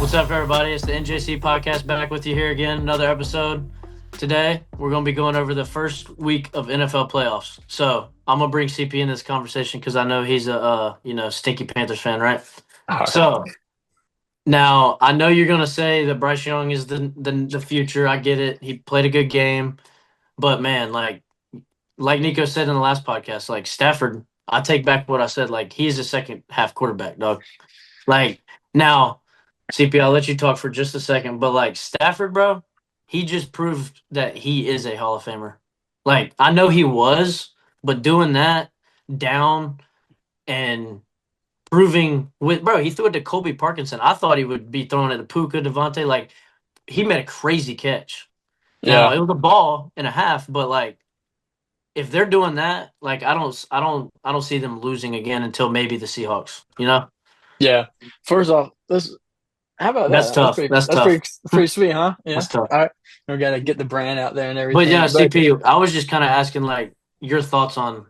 What's up, everybody? It's the NJC Podcast back with you here again. Another episode. Today, we're going to be going over the first week of NFL playoffs. So, I'm going to bring CP in this conversation because I know he's a, stinky Panthers fan, right? So, now, I know you're going to say that Bryce Young is the future. I get it. He played a good game. But, man, like Nico said in the last podcast, like, Stafford, I take back what I said. Like, he's a second half quarterback, dog. Like, now, CP, I'll let you talk for just a second, but like Stafford, bro, he just proved that he is a Hall of Famer. Like, I know he was, but doing that down and proving with, bro, he threw it to Colby Parkinson. I thought he would be throwing it to Puka Devontae. Like, he made a crazy catch. Now, Yeah, it was a ball and a half, but like, if they're doing that, like, I don't see them losing again until maybe the Seahawks. You know, yeah. First off, let's how about that's that? That's tough. pretty. That's That's tough. pretty sweet, huh? Yeah. That's tough. All right. We gotta get the brand out there and But yeah, everything. But CP, I was just kind of asking like your thoughts on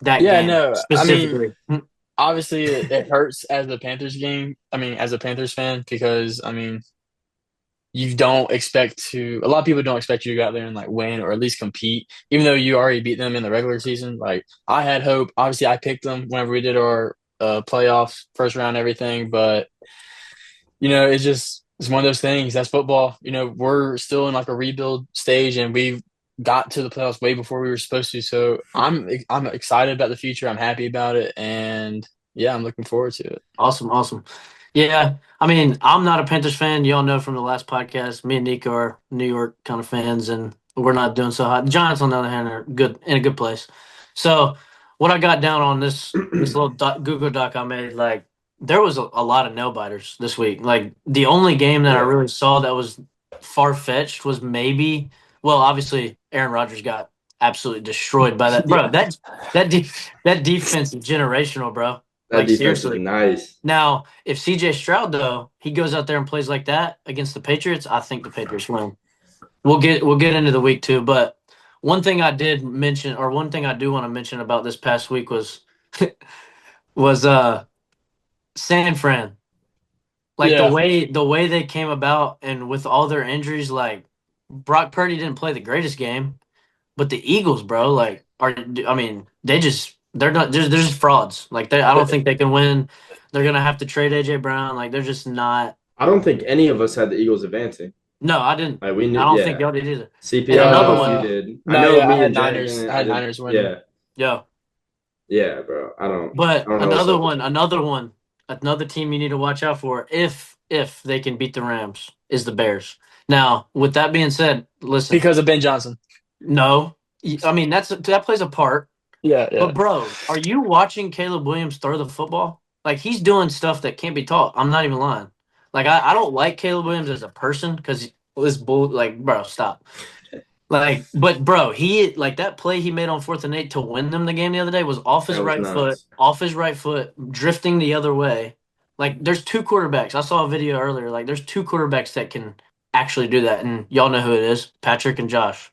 that yeah, game no. I mean, specifically. obviously, it hurts as a Panthers game. I mean, as a Panthers fan, because I mean, you don't expect to. A lot of people don't expect you to go out there and like win or at least compete, even though you already beat them in the regular season. Like I had hope. Obviously, I picked them whenever we did our playoffs, first round, everything, but. It's one of those things. That's football. We're still in like a rebuild stage, and we got to the playoffs way before we were supposed to. So I'm excited about the future. I'm happy about it, and yeah, I'm looking forward to it. Awesome, awesome. Yeah, I mean, I'm not a Panthers fan. Y'all know from the last podcast, me and Nico are New York kind of fans, and we're not doing so hot. The Giants, on the other hand, are good in a good place. So, what I got down on this little Google doc I made, like there was a lot of nail biters this week. Like the only game that I Yeah. really saw that was far fetched was maybe, well, obviously Aaron Rodgers got absolutely destroyed by that, bro. Yeah, That defense is generational, bro. That Like defense is seriously. nice. Now, if CJ Stroud though, he goes out there and plays like that against the Patriots, I think the Patriots win. We'll get into the week too, but one thing I did mention, or one thing I do want to mention about this past week was was San Fran. Like the yeah. way they came about and with all their injuries, like Brock Purdy didn't play the greatest game, but the Eagles, bro, like are I mean, they're not they're just frauds. Like I don't think they can win. They're gonna have to trade AJ Brown. Like they're just not. I don't think any of us had the Eagles advancing. No, I didn't. Like we knew, I don't think yeah. y'all did either. CP, And I don't another know if you one, did. I No, know yeah. I me had and Jack Niners. I didn't. I had did. Niners winning. Yeah, yeah. yeah, bro. I don't. But I don't know what's another up with one, another team you need to watch out for if they can beat the Rams is the Bears. Now, with that being said, listen, Because of Ben Johnson. no, I mean that plays a part. Yeah, yeah. But bro, are you watching Caleb Williams throw the football? Like he's doing stuff that can't be taught. I'm not even lying. Like I don't like Caleb Williams as a person because this bull. Like bro, stop. Like, but bro, he like that play he made on 4th and 8 to win them the game the other day was that was nuts. off his right foot, drifting the other way. Like, there's two quarterbacks. I saw a video earlier. Like, there's two quarterbacks that can actually do that, and y'all know who it is, Patrick and Josh.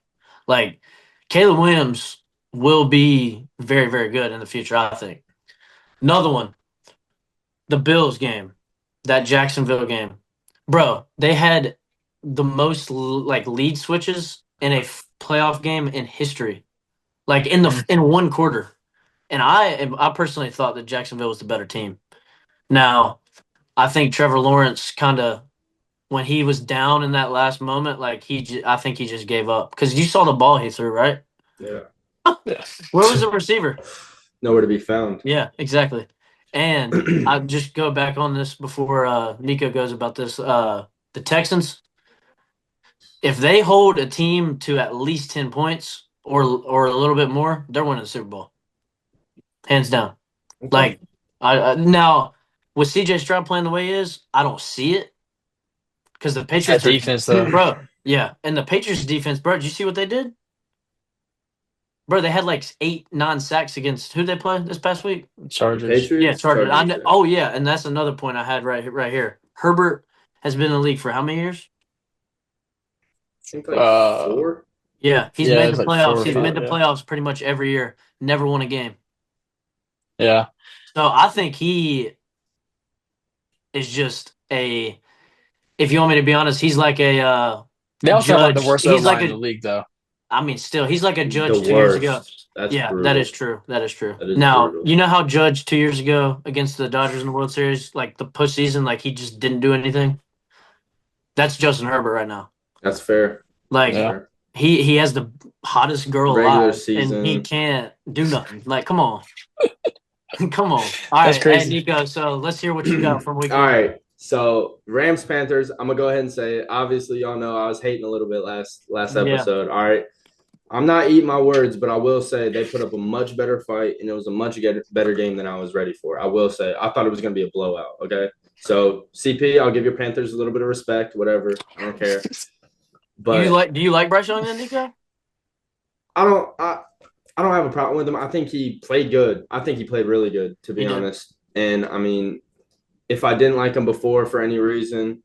Like, Caleb Williams will be very, very good in the future. I think. Another one, the Bills game, that Jacksonville game, bro. They had the most like lead switches in a playoff game in history, like Mm. in one quarter. And I personally thought that Jacksonville was the better team. Now, I think Trevor Lawrence kind of when he was down in that last moment, like I think he just gave up because you saw the ball he threw, right? Yeah, Yeah. Where was the receiver? nowhere to be found. Yeah, exactly. And I just go back on this before Nico goes about this. The Texans, if they hold a team to at least 10 points or a little bit more, they're winning the Super Bowl, hands down. Okay. Like now with CJ Stroud playing the way he is, I don't see it because the That Patriots are defense, though. bro. Yeah, and the Patriots defense, bro. Did you see what they did, bro? They had like 8, 9 sacks against who they play this past week. The Chargers. Yeah, Patriots. Chargers. I Chargers. know, Yeah. oh yeah, and that's another point I had right here. Herbert has been in the league for how many years? I think like Uh, 4. Yeah, he's yeah, made it's the like four playoffs. or He's made five. the Yeah, playoffs pretty much every year. Never won a game. yeah. So I think he is just a if you want me to be honest, he's like a They also have like the Judge. worst He's like O-line in the league, though. I mean, still, he's like a Judge The 2 years ago. worst. That's Yeah, brutal. that is true. That is true. That is Now, brutal. you know how Judge 2 years ago against the Dodgers in the World Series, like the postseason, like he just didn't do anything? That's Justin Herbert right now. That's fair. Like Yeah. Fair. he has the hottest girl Regular alive, season. and he can't do nothing. Like, come on. Come on. All That's right, crazy. Hey, Nico, so let's hear what you got from week All one. right. So Rams Panthers. I'm gonna go ahead and say it. Obviously, y'all know I was hating a little bit last Yeah. episode. All right. I'm not eating my words, but I will say they put up a much better fight, and it was a much better game than I was ready for. I will say I thought it was gonna be a blowout. Okay. So CP, I'll give your Panthers a little bit of respect. Whatever. I don't care. But Do you like Bryce Young then, Nico? I don't have a problem with him. I think he played good. I think he played really good, to be He did. honest. And I mean, if I didn't like him before for any reason,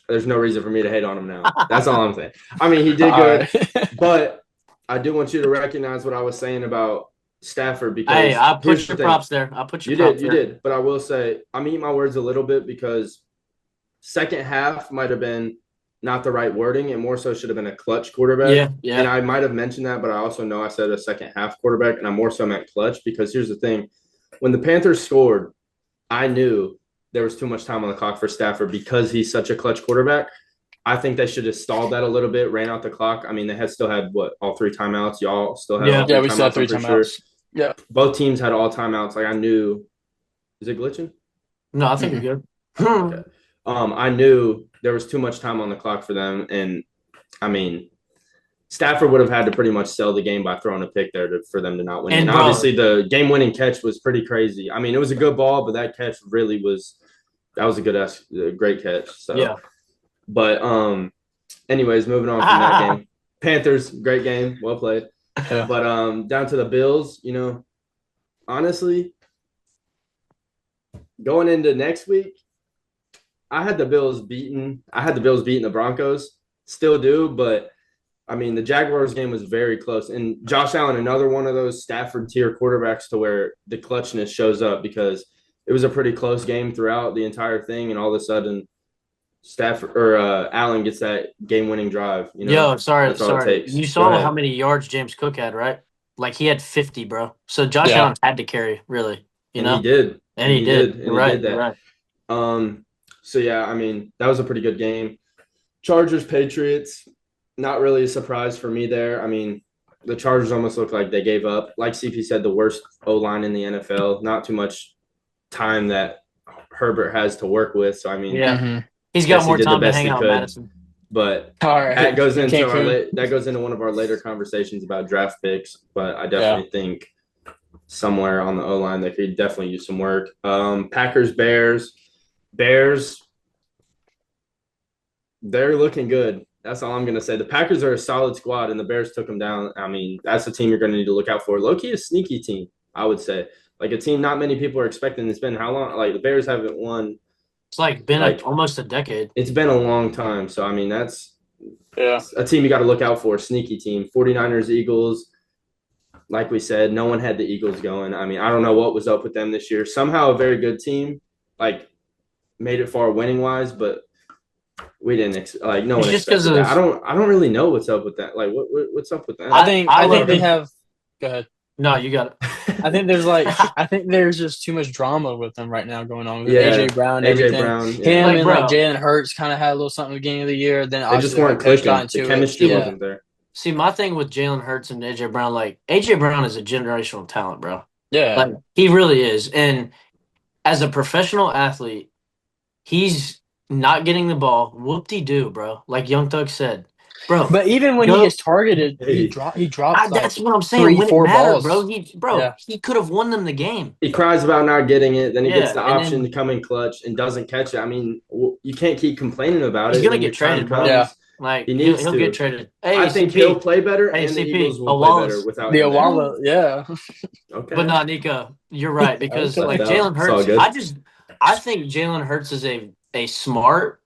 there's no reason for me to hate on him now. That's all I'm saying. I mean, he did All good, right. but I do want you to recognize what I was saying about Stafford because Hey, I put here's your the thing. props there. I put your You props did, you there. did. But I will say I'm eating my words a little bit because second half might have been not the right wording and more so should have been a clutch quarterback. Yeah, yeah. And I might have mentioned that, but I also know I said a second half quarterback, and I more so meant clutch because here's the thing. When the Panthers scored, I knew there was too much time on the clock for Stafford because he's such a clutch quarterback. I think they should have stalled that a little bit, ran out the clock. I mean, they had still had all three timeouts. Y'all still had all three Yeah, we still have timeouts, three I'm pretty sure. timeouts. Yeah. Both teams had all timeouts. Like I knew. Is it glitching? No, I think you're good. Okay. I knew there was too much time on the clock for them, and I mean, Stafford would have had to pretty much sell the game by throwing a pick there for them to not win. And obviously, the game-winning catch was pretty crazy. I mean, it was a good ball, but that catch really was a great catch. So Yeah. But anyways, moving on from that game, Panthers, great game, well played. Yeah. But down to the Bills, honestly, going into next week. I had the Bills beating the Broncos, still do, but I mean the Jaguars game was very close. And Josh Allen, another one of those Stafford tier quarterbacks to where the clutchness shows up because it was a pretty close game throughout the entire thing, and all of a sudden Allen gets that game winning drive. Yo, sorry. That's all it takes. You saw how many yards James Cook had, right? Like he had 50, bro. So Josh Allen had to carry, really. He did. And he did. You're right. You're right. So, yeah, I mean, that was a pretty good game. Chargers, Patriots, not really a surprise for me there. I mean, the Chargers almost looked like they gave up. Like CP said, the worst O-line in the NFL. Not too much time that Herbert has to work with. So, I mean, he's got more time to hang out with Madison. But that goes into one of our later conversations about draft picks. But I definitely think somewhere on the O-line they could definitely use some work. Packers, Bears, they're looking good. That's all I'm going to say. The Packers are a solid squad, and the Bears took them down. I mean, that's a team you're going to need to look out for. Low-key a sneaky team, I would say. Like a team not many people are expecting. It's been how long? Like the Bears haven't won. It's been almost a decade. It's been a long time. So, I mean, that's a team you got to look out for, sneaky team. 49ers, Eagles. Like we said, no one had the Eagles going. I mean, I don't know what was up with them this year. Somehow a very good team. Made it far winning wise, but we didn't no one expected that. I don't really know what's up with that. Like what's up with that? I think they have. Go ahead. No, you got it. I think there's just too much drama with them right now going on with AJ Brown. And him and Jalen Hurts kind of had a little something at the beginning of the year. Then they just weren't clicking. The chemistry wasn't there. See, my thing with Jalen Hurts and AJ Brown, AJ Brown is a generational talent, bro. Yeah, he really is. And as a professional athlete, he's not getting the ball. Whoop-de-doo, bro. Like Young Thug said. Bro. But even when he gets targeted, he drops that's what I'm saying. 3-4 balls. He could have won them the game. He cries about not getting it. Then he gets the option to come in clutch and doesn't catch it. I mean, you can't keep complaining about it. He's going to get traded, bro. Yeah. He'll get traded. Hey, I think he'll play better, and the Eagles will play better without the Awala. Yeah. Okay. But no, Nico, you're right because Jalen Hurts. I think Jalen Hurts is a smart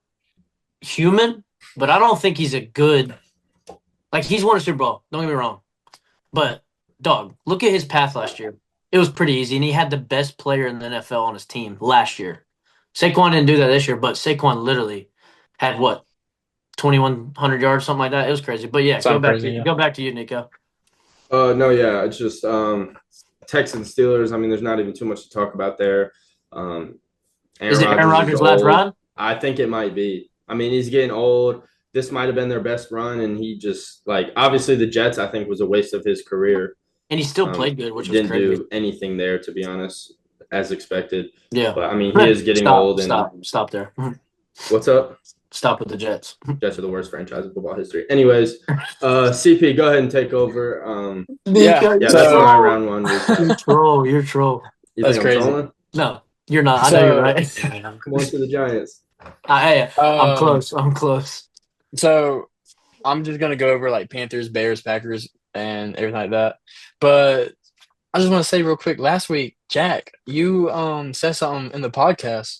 human, but I don't think he's a good. He's won a Super Bowl. Don't get me wrong, but dog, look at his path last year. It was pretty easy, and he had the best player in the NFL on his team last year. Saquon didn't do that this year, but Saquon literally had what 2,100 yards, something like that. It was crazy. But yeah, Sound crazy, yeah. go back to you, Nico. No, yeah, it's just Texans Steelers. I mean, there's not even too much to talk about there. Is it Aaron Rodgers' last run? I think it might be. I mean, he's getting old. This might have been their best run, and he just obviously the Jets. I think was a waste of his career. And he still played good, which was didn't crazy. do anything there, to be honest, as expected. Yeah, but I mean, he is getting old. And stop there. What's up? Stop with the Jets. Jets are the worst franchise in football history. Anyways, CP, go ahead and take over. That's my round one. You're troll. You that's think crazy. I'm trolling? No, you're not. I know you're right. Come on to the Giants. I'm close. So I'm just gonna go over Panthers, Bears, Packers, and everything like that. But I just want to say real quick. Last week, Jack, you said something in the podcast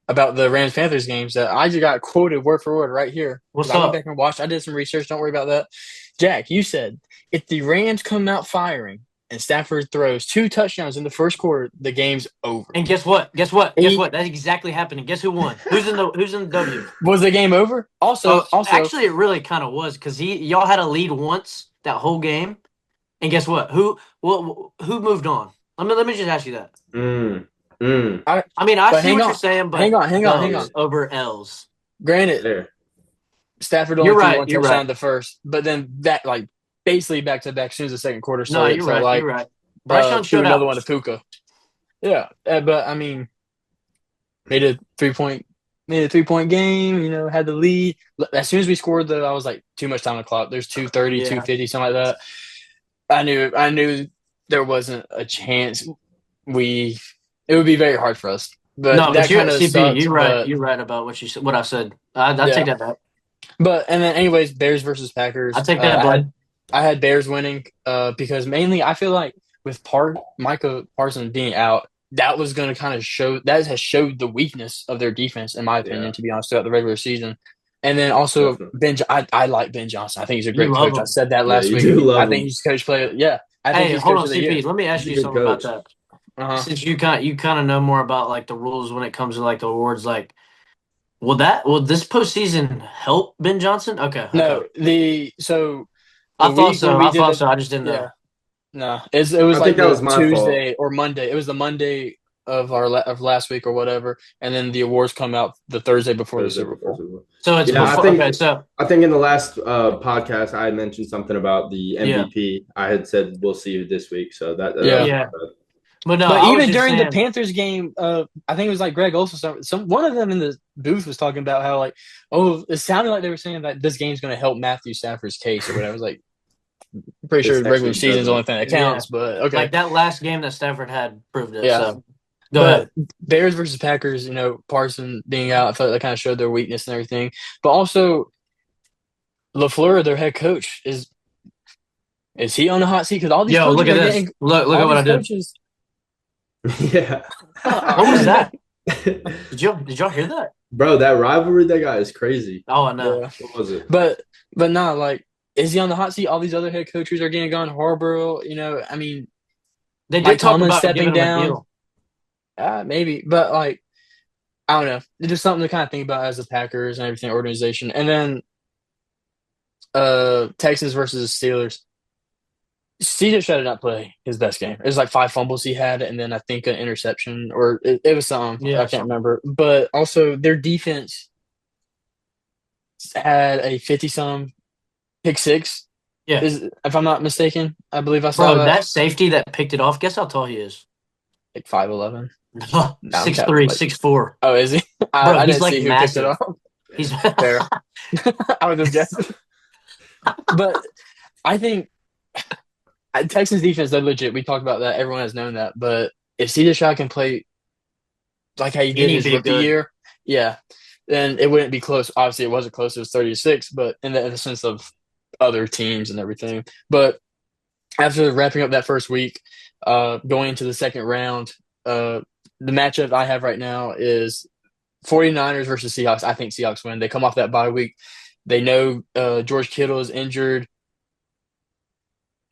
about the Rams Panthers games that I just got quoted word for word right here. What's up? I went up? back and watched. I did some research. Don't worry about that. Jack, you said if the Rams come out firing and Stafford throws 2 touchdowns in the first quarter, the game's over. And guess what? That's exactly happening. Guess who won? Who's in the W? Was the game over? Also, actually, it really kind of was because y'all had a lead once that whole game, and guess what? Who moved on? Let me just ask you that. I mean, I see what you're saying, but hang on. Over L's. Granted, Stafford only threw 1 touchdown in the first, but then that basically back to back as soon as the second quarter started. No, you're right. Bryce Young showed another one to Puka. Yeah, but I mean, made a 3-point game. You know, had the lead. As soon as we scored, I was like, too much time on the clock. There's 2:30, 2:50, something like that. I knew there wasn't a chance. It would be very hard for us. But no, that kind of CP, you're right. You're right about what you said. What I said. I take that back. And then, anyways, Bears versus Packers. I take that back. I had Bears winning because mainly I feel like with Micah Parsons being out, that was going to kind of show – that has showed the weakness of their defense, in my opinion, to be honest, throughout the regular season. And then also I like Ben Johnson. I think he's a great coach. I said that last week. I think he's coach player. Yeah. Hold on, CP. Let me ask you something about that. Since you kind of know more about the rules when it comes to the awards, will this postseason help Ben Johnson? Okay. No, I thought so. I just didn't know. No, it was Tuesday or Monday. It was the Monday of last week or whatever, and then the awards come out the Thursday before the Super Bowl. So it's I think in the last podcast I had mentioned something about the MVP. I had said we'll see you this week. So that. But even during the Panthers game, I think it was Greg Olson. One of them in the booth was talking about how it sounded like they were saying that this game's going to help Matthew Stafford's case or whatever. I was like, I'm pretty sure regular season's the only thing that counts. But okay, that last game that Stafford had proved it. Yeah. So. Go ahead. Bears versus Packers. Parson being out, I felt like that kind of showed their weakness and everything. But also, LaFleur, their head coach, is he on the hot seat? Because all these look at this. Look at what I did. Yeah. What was that? Did y'all hear that? Bro, that rivalry they got is crazy. Oh, I know. Yeah. What was it? But no, is he on the hot seat? All these other head coaches are getting gone. Harborough, I mean, they did talk about stepping down. Maybe, but I don't know. It's just something to kind of think about as the Packers and everything organization. And then Texans versus Steelers. CJ Stroud did not play his best game. It was 5 fumbles he had, and then I think an interception, or it was something. I can't remember. But also, their defense had a 50-some pick six. Yeah, if I'm not mistaken, I believe I saw that safety that picked it off. Guess how tall he is? 5'11". 6'3", 6'4". Oh, is he? I didn't see who picked it off. He's fair. I was just guessing. But I think Texans defense, they're legit. We talked about that. Everyone has known that. But if CJ Stroud can play like how he did his rookie year, then it wouldn't be close. Obviously, it wasn't close. It was 30-6, but in the sense of other teams and everything. But after wrapping up that first week, going into the second round, the matchup I have right now is 49ers versus Seahawks. I think Seahawks win. They come off that bye week. They know George Kittle is injured.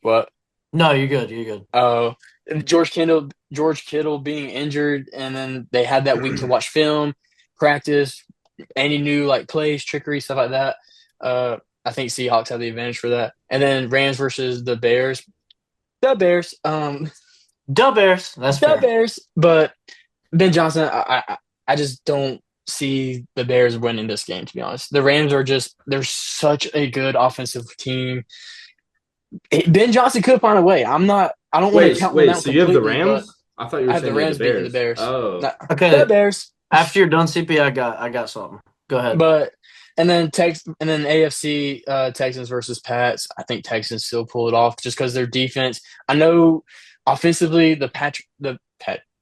What? No, you're good. You're good. George Kittle being injured, and then they had that week to watch film, practice, any new like plays, trickery, stuff like that. I think Seahawks have the advantage for that. And then Rams versus the Bears. The Bears. Duh Bears. That's The fair. Bears. But Ben Johnson, I just don't see the Bears winning this game, to be honest. The Rams they're such a good offensive team. Ben Johnson could find a way. I don't want to count them out so you have the completely, Rams? I thought you were I have saying the Rams you had beating the Bears. Oh. Okay. The Bears. After you're done, CP, I got something. Go ahead. And then AFC Texans versus Pats. I think Texans still pull it off just because their defense. I know offensively the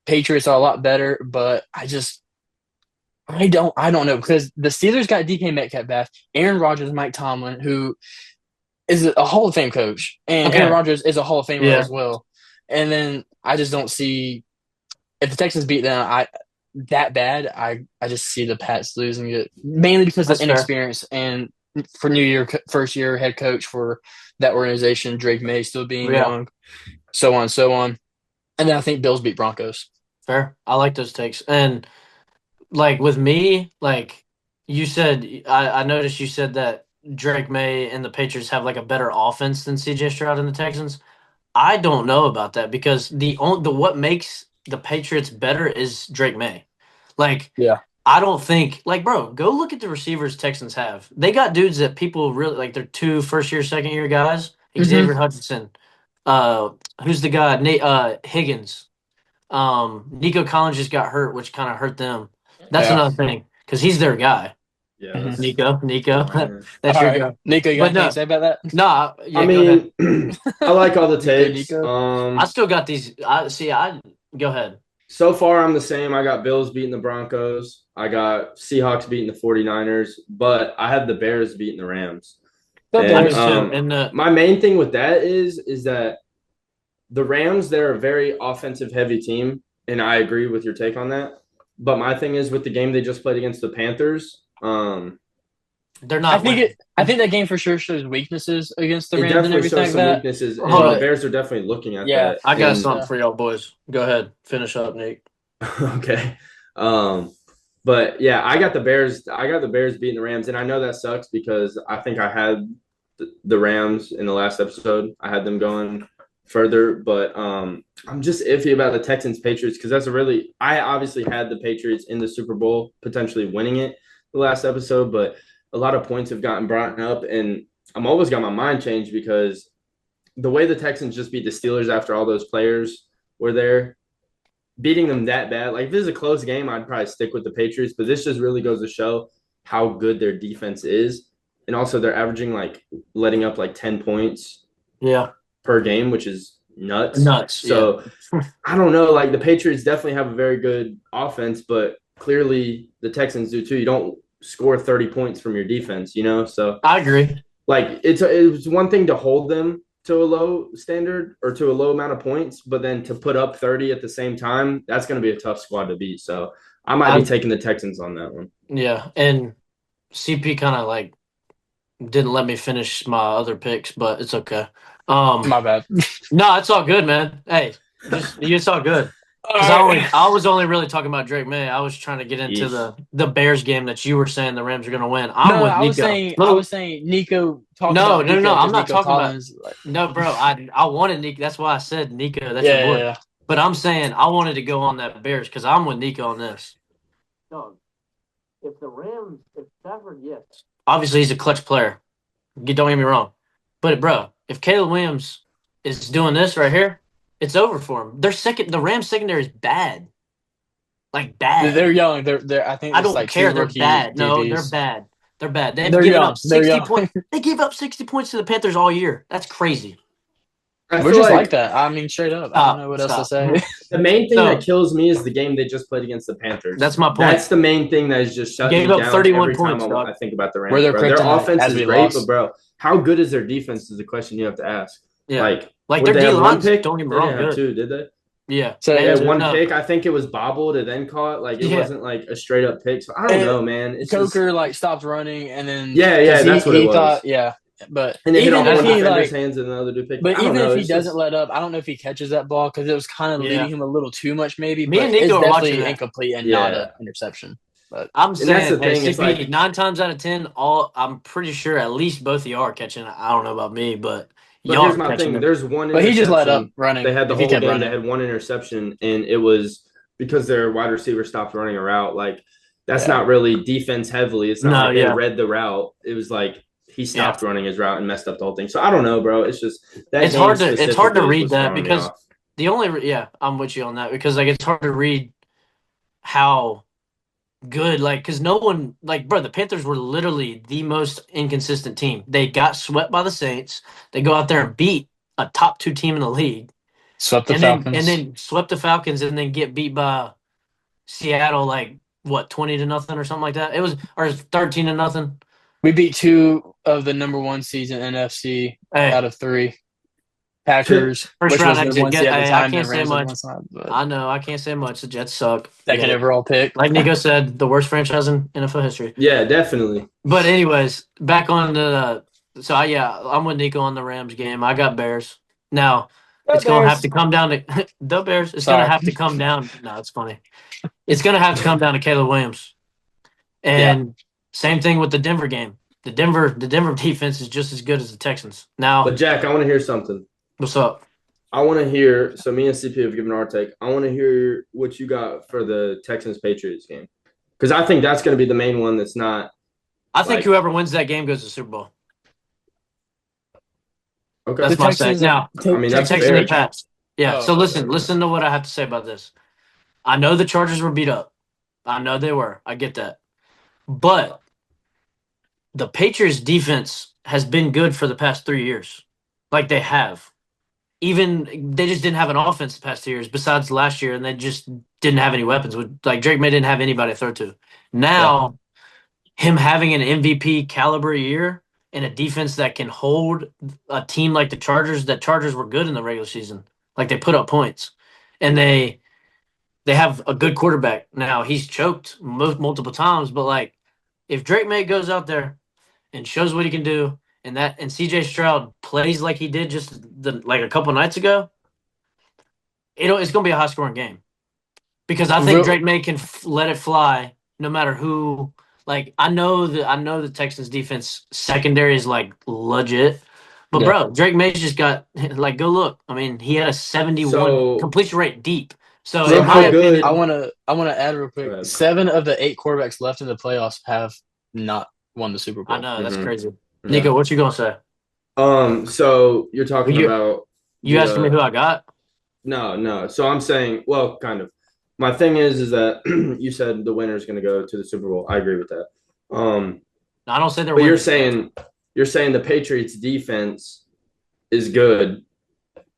Patriots are a lot better, but I don't know because the Steelers got DK Metcalf back, Aaron Rodgers, Mike Tomlin, who is a Hall of Fame coach, and Aaron Rodgers is a Hall of Famer as well. And then I just don't see if the Texans beat them that bad. I just see the Pats losing it mainly because of inexperience and for first year head coach for that organization, Drake May still being young, so on and so on. And then I think Bills beat Broncos. Fair. I like those takes. And like with me, like you said, I noticed you said that Drake May and the Patriots have like a better offense than CJ Stroud and the Texans. I don't know about that because the what makes the Patriots better is Drake May. Like, I don't think bro, go look at the receivers Texans have. They got dudes that people really like. They're 2 first-year, second-year guys. Xavier Hutchinson. Who's the guy? Nate Higgins. Nico Collins just got hurt, which kind of hurt them. That's another thing because he's their guy. Yeah, Nico. That's your guy. Nico, you got anything to say about that? Nah, I mean, I like all the takes. I still got these. Go ahead. So far, I'm the same. I got Bills beating the Broncos. I got Seahawks beating the 49ers, but I have the Bears beating the Rams. My main thing with that is that the Rams, they're a very offensive-heavy team, and I agree with your take on that. But my thing is with the game they just played against the Panthers, they're not. I think that game for sure shows weaknesses against the Rams and everything like that. Definitely shows some weaknesses. And the Bears are definitely looking at that. I got something for y'all boys. Go ahead, finish up, Nate. Okay. But yeah, I got the Bears. I got the Bears beating the Rams, and I know that sucks because I think I had the Rams in the last episode. I had them going further, but I'm just iffy about the Texans Patriots because I obviously had the Patriots in the Super Bowl potentially winning it the last episode, but a lot of points have gotten brought up, and I'm always got my mind changed because the way the Texans just beat the Steelers after all those players were there, beating them that bad. Like if this is a close game, I'd probably stick with the Patriots, but this just really goes to show how good their defense is, and also they're averaging letting up 10 points. Per game, which is nuts. So I don't know. The Patriots definitely have a very good offense, but clearly the Texans do too. You don't score 30 points from your defense, So I agree. It's one thing to hold them to a low standard or to a low amount of points, but then to put up 30 at the same time, that's going to be a tough squad to beat. So I might be taking the Texans on that one. Yeah, and CP kind of didn't let me finish my other picks, but it's okay. My bad. No, it's all good, man. Hey, it's all good. I was only really talking about Drake May. I was trying to get into the Bears game that you were saying the Rams are going to win. I'm with Nico. I was saying Nico. No. I'm not talking about. No, bro. I wanted Nico. That's why I said Nico. That's your boy. Yeah. But I'm saying I wanted to go on that Bears because I'm with Nico on this. Dog, if Stafford, yes. Obviously, he's a clutch player. Don't get me wrong. But, bro, if Caleb Williams is doing this right here, it's over for him. The Rams secondary is bad. Bad. They're young. They're. I think I don't care. They're bad. DBs. No, they're bad. They're bad. They're young. They're young. Points. They gave up 60 points to the Panthers all year. That's crazy. We're just like that. I mean, straight up. I don't know what else to say. The main thing that kills me is the game they just played against the Panthers. That's my point. That's the main thing that is just shutting me down 31 every points, time I think about the Rams. Their offense is great, but bro, how good is their defense is the question you have to ask. Yeah. Their D-line pick, don't get me wrong, good. Two, did they? Yeah. So they had one pick. I think it was bobbled and then caught. It wasn't a straight up pick. So I don't know, man. It's Coker stopped running and then that's what it was. Thought, but and even if he hands and another dude picked. But even if he doesn't let up, I don't know if he catches that ball because it was kind of leading him a little too much. Maybe me and Nico it's are definitely watching incomplete and not an interception. But I'm that's the saying, hey, thing, it's CP, like- 9 times out of 10, I'm pretty sure at least both of y'all are catching it. I don't know about me, but But y'all here's are my catching thing. it. There's one But he just let up interception. running. They had the If he whole kept game. running. They had one interception, and it was because their wide receiver stopped running a route. Like that's not really defense heavily. It's not like they read the route. It was like he stopped running his route and messed up the whole thing. So I don't know, bro. It's just that It's game hard to specifically read was that throwing me because off. I'm with you on that because like it's hard to read how good because no one bro, the Panthers were literally the most inconsistent team. They got swept by the Saints. They go out there and beat a top 2 team in the league. Swept the Falcons. And then swept the Falcons and then get beat by Seattle 20-0 or something like that. It was or 13-0. We beat 2 of the number 1 seeds in NFC out of 3. Packers, First which round was the exit. 1 seed at the I time. can't The say Rams much. one side, but I know I can't say much. The Jets suck. second overall pick. Like Nico said, the worst franchise in NFL history. Yeah, definitely. But anyways, back on the I'm with Nico on the Rams game. I got Bears. Now it's gonna have to come down to the Bears. It's gonna have to come down. No, it's funny. It's gonna have to come down to Caleb Williams. And same thing with the Denver game. The Denver defense is just as good as the Texans. Now, But Jack, I want to hear something. What's up? I want to hear. So me and CP have given our take. I want to hear what you got for the Texans Patriots game because I think that's going to be the main one. That's not. I think whoever wins that game goes to the Super Bowl. Okay, that's my say. Now, I mean that's Texans fair. and Pats. Yeah. So listen to what I have to say about this. I know the Chargers were beat up. I know they were. I get that. But the Patriots defense has been good for the past 3 years. Like they have. Even they just didn't have an offense the past 2 years besides last year, and they just didn't have any weapons. Like Drake May didn't have anybody to throw to. Now, him having an MVP caliber year and a defense that can hold a team like the Chargers, that Chargers were good in the regular season. Like they put up points. And they have a good quarterback. Now, he's choked multiple times, but if Drake May goes out there and shows what he can do, and CJ Stroud plays like he did just a couple nights ago, it's going to be a high scoring game because I think Drake May can let it fly no matter who. I know the Texans defense secondary is legit, but bro, Drake May's just got go look. I mean, he had a 71 completion rate deep. So in my opinion, I want to add real quick. 7 of the 8 quarterbacks left in the playoffs have not won the Super Bowl. I know that's crazy. Nico, what you gonna say? So you're talking about you asking me who I got? No. So I'm saying, well, kind of. My thing is that you said the winner is going to go to the Super Bowl. I agree with that. I don't say they're. But you're saying the Patriots defense is good,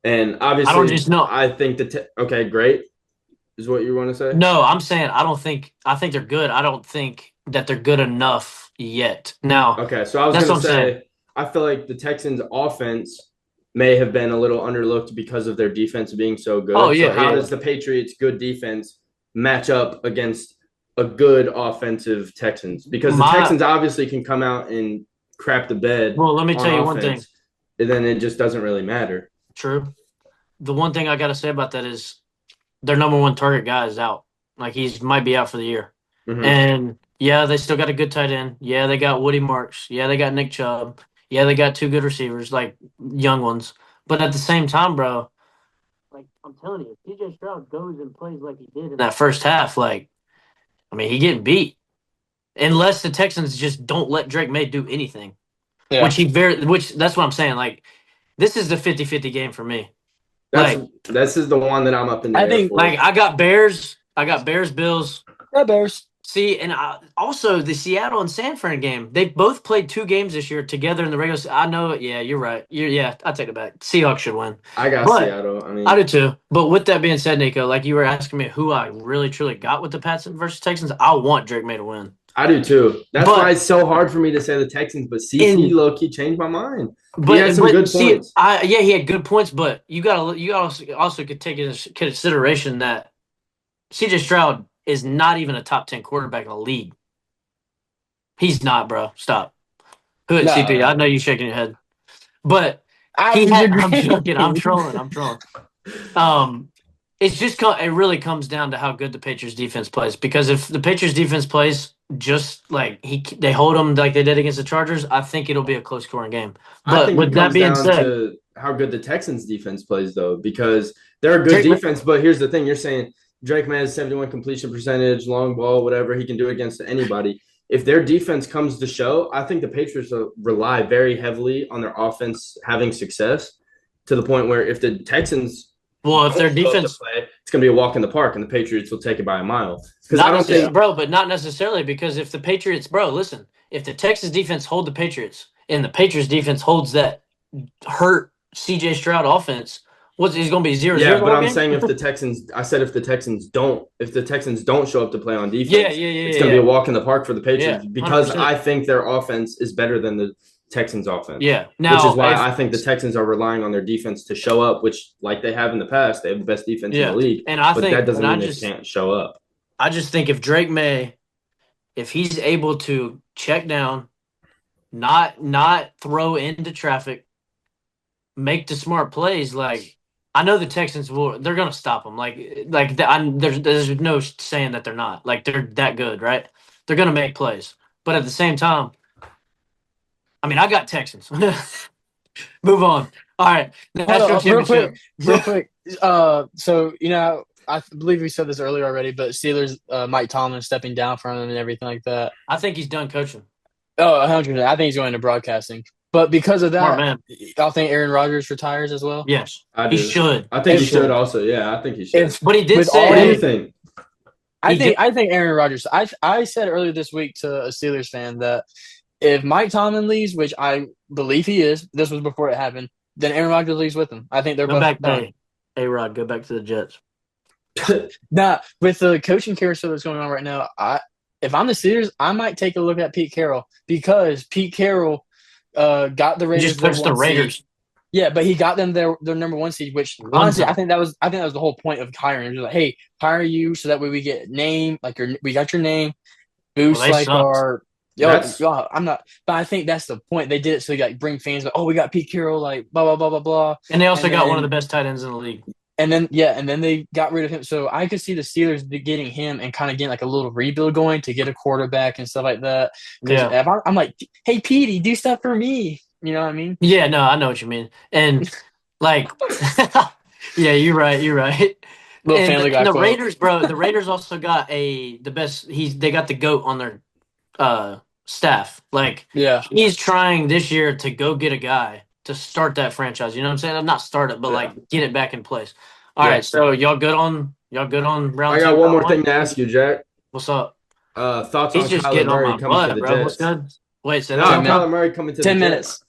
and obviously, I don't just know. I think okay, great, is what you want to say. No, I'm saying I think they're good. I don't think that they're good enough yet. Now, okay, so I was going to say, I feel like the Texans' offense may have been a little underlooked because of their defense being so good. Oh, yeah. So how does the Patriots' good defense match up against a good offensive Texans? Because the Texans obviously can come out and crap the bed. Well, let me tell you one thing. And then it just doesn't really matter. True. The one thing I got to say about that is their number 1 target guy is out. He might be out for the year. Mm-hmm. And yeah, they still got a good tight end. Yeah, they got Woody Marks. Yeah, they got Nick Chubb. Yeah, they got 2 good receivers, young ones. But at the same time, bro, I'm telling you, if CJ Stroud goes and plays like he did in that first half, he getting beat. Unless the Texans just don't let Drake May do anything. Yeah. Which that's what I'm saying. This is the 50-50 game for me. This is the one that I'm up in the air for. I got Bears, Bills. Yeah, Bears. See, and also the Seattle and San Fran game. They both played 2 games this year together in the regular season. I know it. Yeah, you're right. I take it back. Seahawks should win. I got Seattle. I do too. But with that being said, Nico, you were asking me who I really truly got with the Pats versus Texans, I want Drake May to win. I do too. That's why it's so hard for me to say the Texans. But CC low-key changed my mind. He had some good points. He had good points, but you also could take into consideration that CJ Stroud is not even a top 10 quarterback in the league. He's not, bro. Stop. Who at CP? I know you shaking your head. But I'm joking. I'm trolling. it really comes down to how good the Patriots defense plays. Because if the Patriots defense plays just like they hold them like they did against the Chargers, I think it'll be a close scoring game. I But think it with that comes being down said, to how good the Texans defense plays, though, because they're a good Drake, defense. But here's the thing: you're saying Drake May has 71 completion percentage, long ball, whatever. He can do against anybody. If their defense comes to show, I think the Patriots rely very heavily on their offense having success to the point where if the Texans well, if their don't show up to defense, play, it's going to be a walk in the park, and the Patriots will take it by a mile. Because not I don't think, bro, but not necessarily because if the Patriots, bro, listen, if the Texas defense hold the Patriots and the Patriots defense holds that hurt CJ Stroud offense, is going to be 0-0 yeah, the but whole I'm game? saying if the Texans, I said if the Texans don't show up to play on defense, it's going to Yeah. be a walk in the park for the Patriots Yeah, because 100%. I think their offense is better than the Texans' offense. Yeah. Which is why I think the Texans are relying on their defense to show up, which, like they have in the past, they have the best defense in the league. And I but think that doesn't mean they can't show up. I just think if Drake May, if he's able to check down, not throw into traffic, make the smart plays, like I know the Texans they're gonna stop him. There's no saying that they're not. Like they're that good, right? They're gonna make plays, but at the same time, I mean, I got Texans. Move on. All right, national championship. Real quick. So I believe we said this earlier already, but Steelers, Mike Tomlin stepping down from him and everything like that. I think he's done coaching. Oh, 100%. I think he's going to broadcasting. But because of that, man. I think Aaron Rodgers retires as well. Yes, he should. I think he should also. Yeah, I think he should. But he did say. What do you think? I think Aaron Rodgers. I said earlier this week to a Steelers fan that if Mike Tomlin leaves, which I believe he is, this was before it happened, then Aaron Rodgers leaves with him. I think they're both done. A-Rod, go back to the Jets. Now, with the coaching carousel that's going on right now, if I'm the Steelers, I might take a look at Pete Carroll because Pete Carroll got the Raiders. Just push the Raiders. Seed. Yeah, but he got them their number one seed, which honestly I think that was the whole point of hiring. It was like, hey, hire you so that way we get name, we got your name, boost our. I'm not, but I think that's the point. They did it so they bring fans, we got Pete Carroll, like blah blah blah blah blah. And they also got one of the best tight ends in the league. And then they got rid of him. So I could see the Steelers getting him and kind of getting like a little rebuild going to get a quarterback and stuff like that. Yeah, I'm like, hey Petey, do stuff for me. You know what I mean? Yeah, no, I know what you mean. And like, yeah, you're right. Little Family Guy the quote. Raiders, bro. The Raiders also got the best. They got the GOAT on their staff. Like, yeah, he's trying this year to go get a guy to start that franchise. You know what I'm saying? Not start it, but like get it back in place. All right, so y'all good on round? I got one more thing to ask you, Jack. What's up? Thoughts on Kyler Murray coming to the Jets? What's good? Wait, say that. Kyler Murray coming to 10 the minutes. Jets.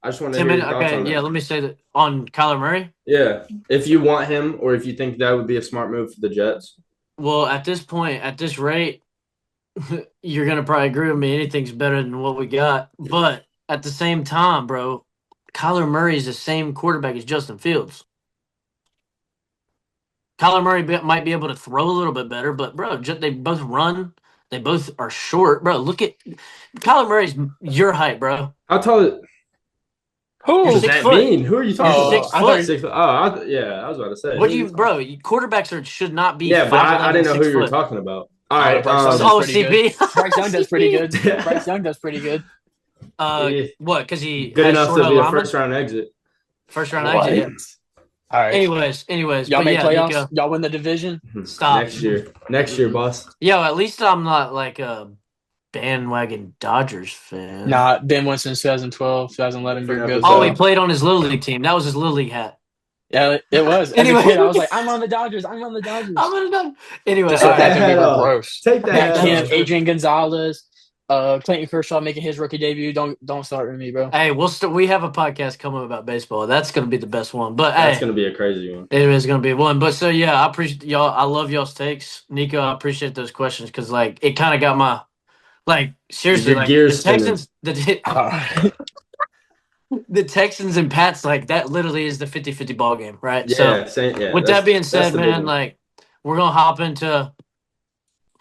I just want to hear your thoughts on that. Yeah, let me say that on Kyler Murray. Yeah, if you want him or if you think that would be a smart move for the Jets. Well, at this point, at this rate, you're going to probably agree with me. Anything's better than what we got. But at the same time, bro, Kyler Murray is the same quarterback as Justin Fields. Kyler Murray might be able to throw a little bit better, but, bro, they both run. They both are short. Bro, look at Kyler Murray's your height, bro. How tall is Who does that mean? Who are you talking about? 6 foot. I was about to say. What do you, bro? Quarterbacks should not be. Yeah, but I didn't know who you were talking about. All right. CP. Bryce Young does pretty good. Bryce Young does pretty good. What? Because he good enough to be a first round exit. First round exit. Yeah. All right. Anyways, y'all make playoffs. Nico, y'all win the division. Stop next year, boss. Yo, at least I'm not like a bandwagon Dodgers fan. Nah, Ben Winston 2012, 2011. Good. Oh, he played on his Little League team. That was his Little League hat. Yeah, it was. Anyway, I was like, I'm on the Dodgers. I'm on the Dodgers. Anyway, just like that can be gross. Take that. Camp, Adrian Gonzalez, Clayton Kershaw making his rookie debut. Don't start with me, bro. Hey, we have a podcast coming about baseball. That's going to be the best one. But that's going to be a crazy one. It is going to be one. But so yeah, I appreciate y'all. I love y'all's takes, Nico. I appreciate those questions because like it kind of got my seriously like gears the Texans. The Texans and Pats, like that literally is the 50-50 ball game, right? Yeah, so with that being said, man, like we're gonna hop into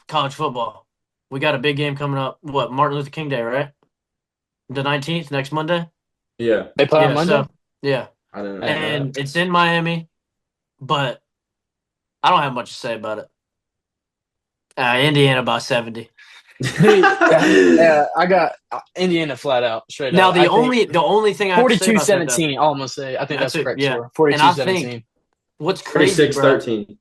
college football. We got a big game coming up. What, Martin Luther King Day, right? The 19th, next Monday? Yeah. They play on Monday? Yeah. I don't know. And it's in Miami, but I don't have much to say about it. Indiana by 70. Yeah, I got Indiana flat out, straight Now out. the only thing I have to say about that, 42-17, I'll almost say. I think that's the correct yeah. score. And I 42-17. think what's crazy, bro. 26-13.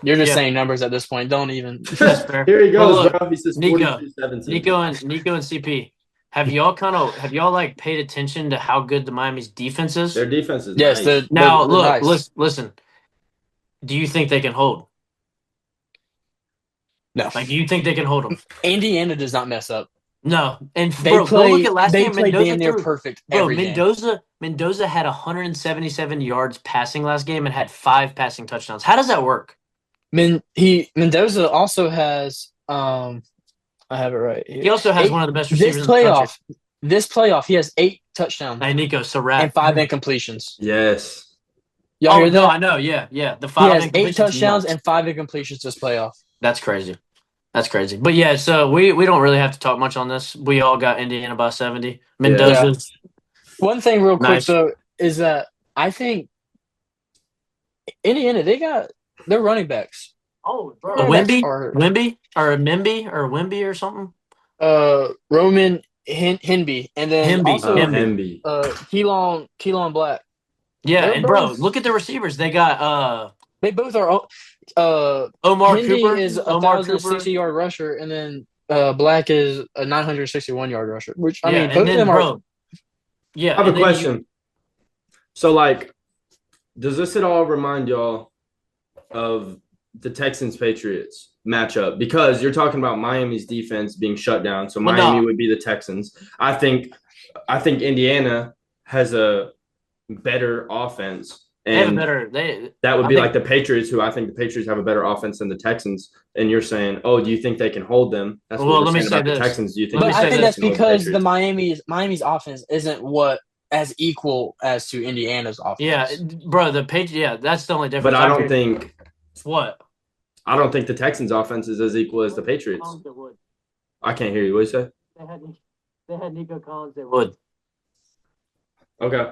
You're just Yeah. saying numbers at this point. Don't even. That's fair. Here he goes, Look, bro. He says Nico, 42-17. Nico and CP. Have y'all like paid attention to how good the Miami's defense is? Their defense is Yes, nice. Now they're look, nice. listen. Do you think they can hold? No. Like, do you think they can hold them? Indiana does not mess up. No, and They bro, play. go look at last They game. play Mendoza damn near threw, perfect bro. every game. Mendoza had 177 yards passing last game and had 5 passing touchdowns. How does that work? Mendoza also has. I have it right here. He also has one of the best receivers This in the country. This playoff, he has 8 touchdowns Hey, Nico, so rap. and 5 incompletions. Yes. Y'all hear that? No, I know. Yeah. The 5 He has 8 incompletions touchdowns nuts. and 5 incompletions this playoff. That's crazy. But yeah, so we don't really have to talk much on this. We all got Indiana by 70. Mendoza's One thing real quick Nice. though is that I think Indiana, they got their running backs. Oh, bro. Wimby Wimby or something. Roman Hinby, and then Hemby. also Hemby. Keelan Black. Yeah, They're and bro, both- look at the receivers. They got They both are. Omar Hindy Cooper is a Omar 1,060-yard rusher, and then Black is a 961-yard rusher. Which I Yeah, mean, and both then, of them are. bro. Yeah, I have and a then question. So, like, does this at all remind y'all of the Texans-Patriots matchup? Because you're talking about Miami's defense being shut down, so Well, Miami no. would be the Texans. I think Indiana has a better offense, They have a and better. that would I be think- like the Patriots, who I think the Patriots have a better offense than the Texans. And you're saying, oh, do you think they can hold them? That's Well, what we're let me saying say about the this. Texans. Do you think? Let me But say I think this. that's because the Patriots? Miami's offense isn't what as equal as to Indiana's offense. Yeah, bro. The page. Yeah, that's the only difference. But I don't think the Texans' offense is as equal as the Patriots. I can't hear you. What did you say? They had Nico Collins. They would. Okay.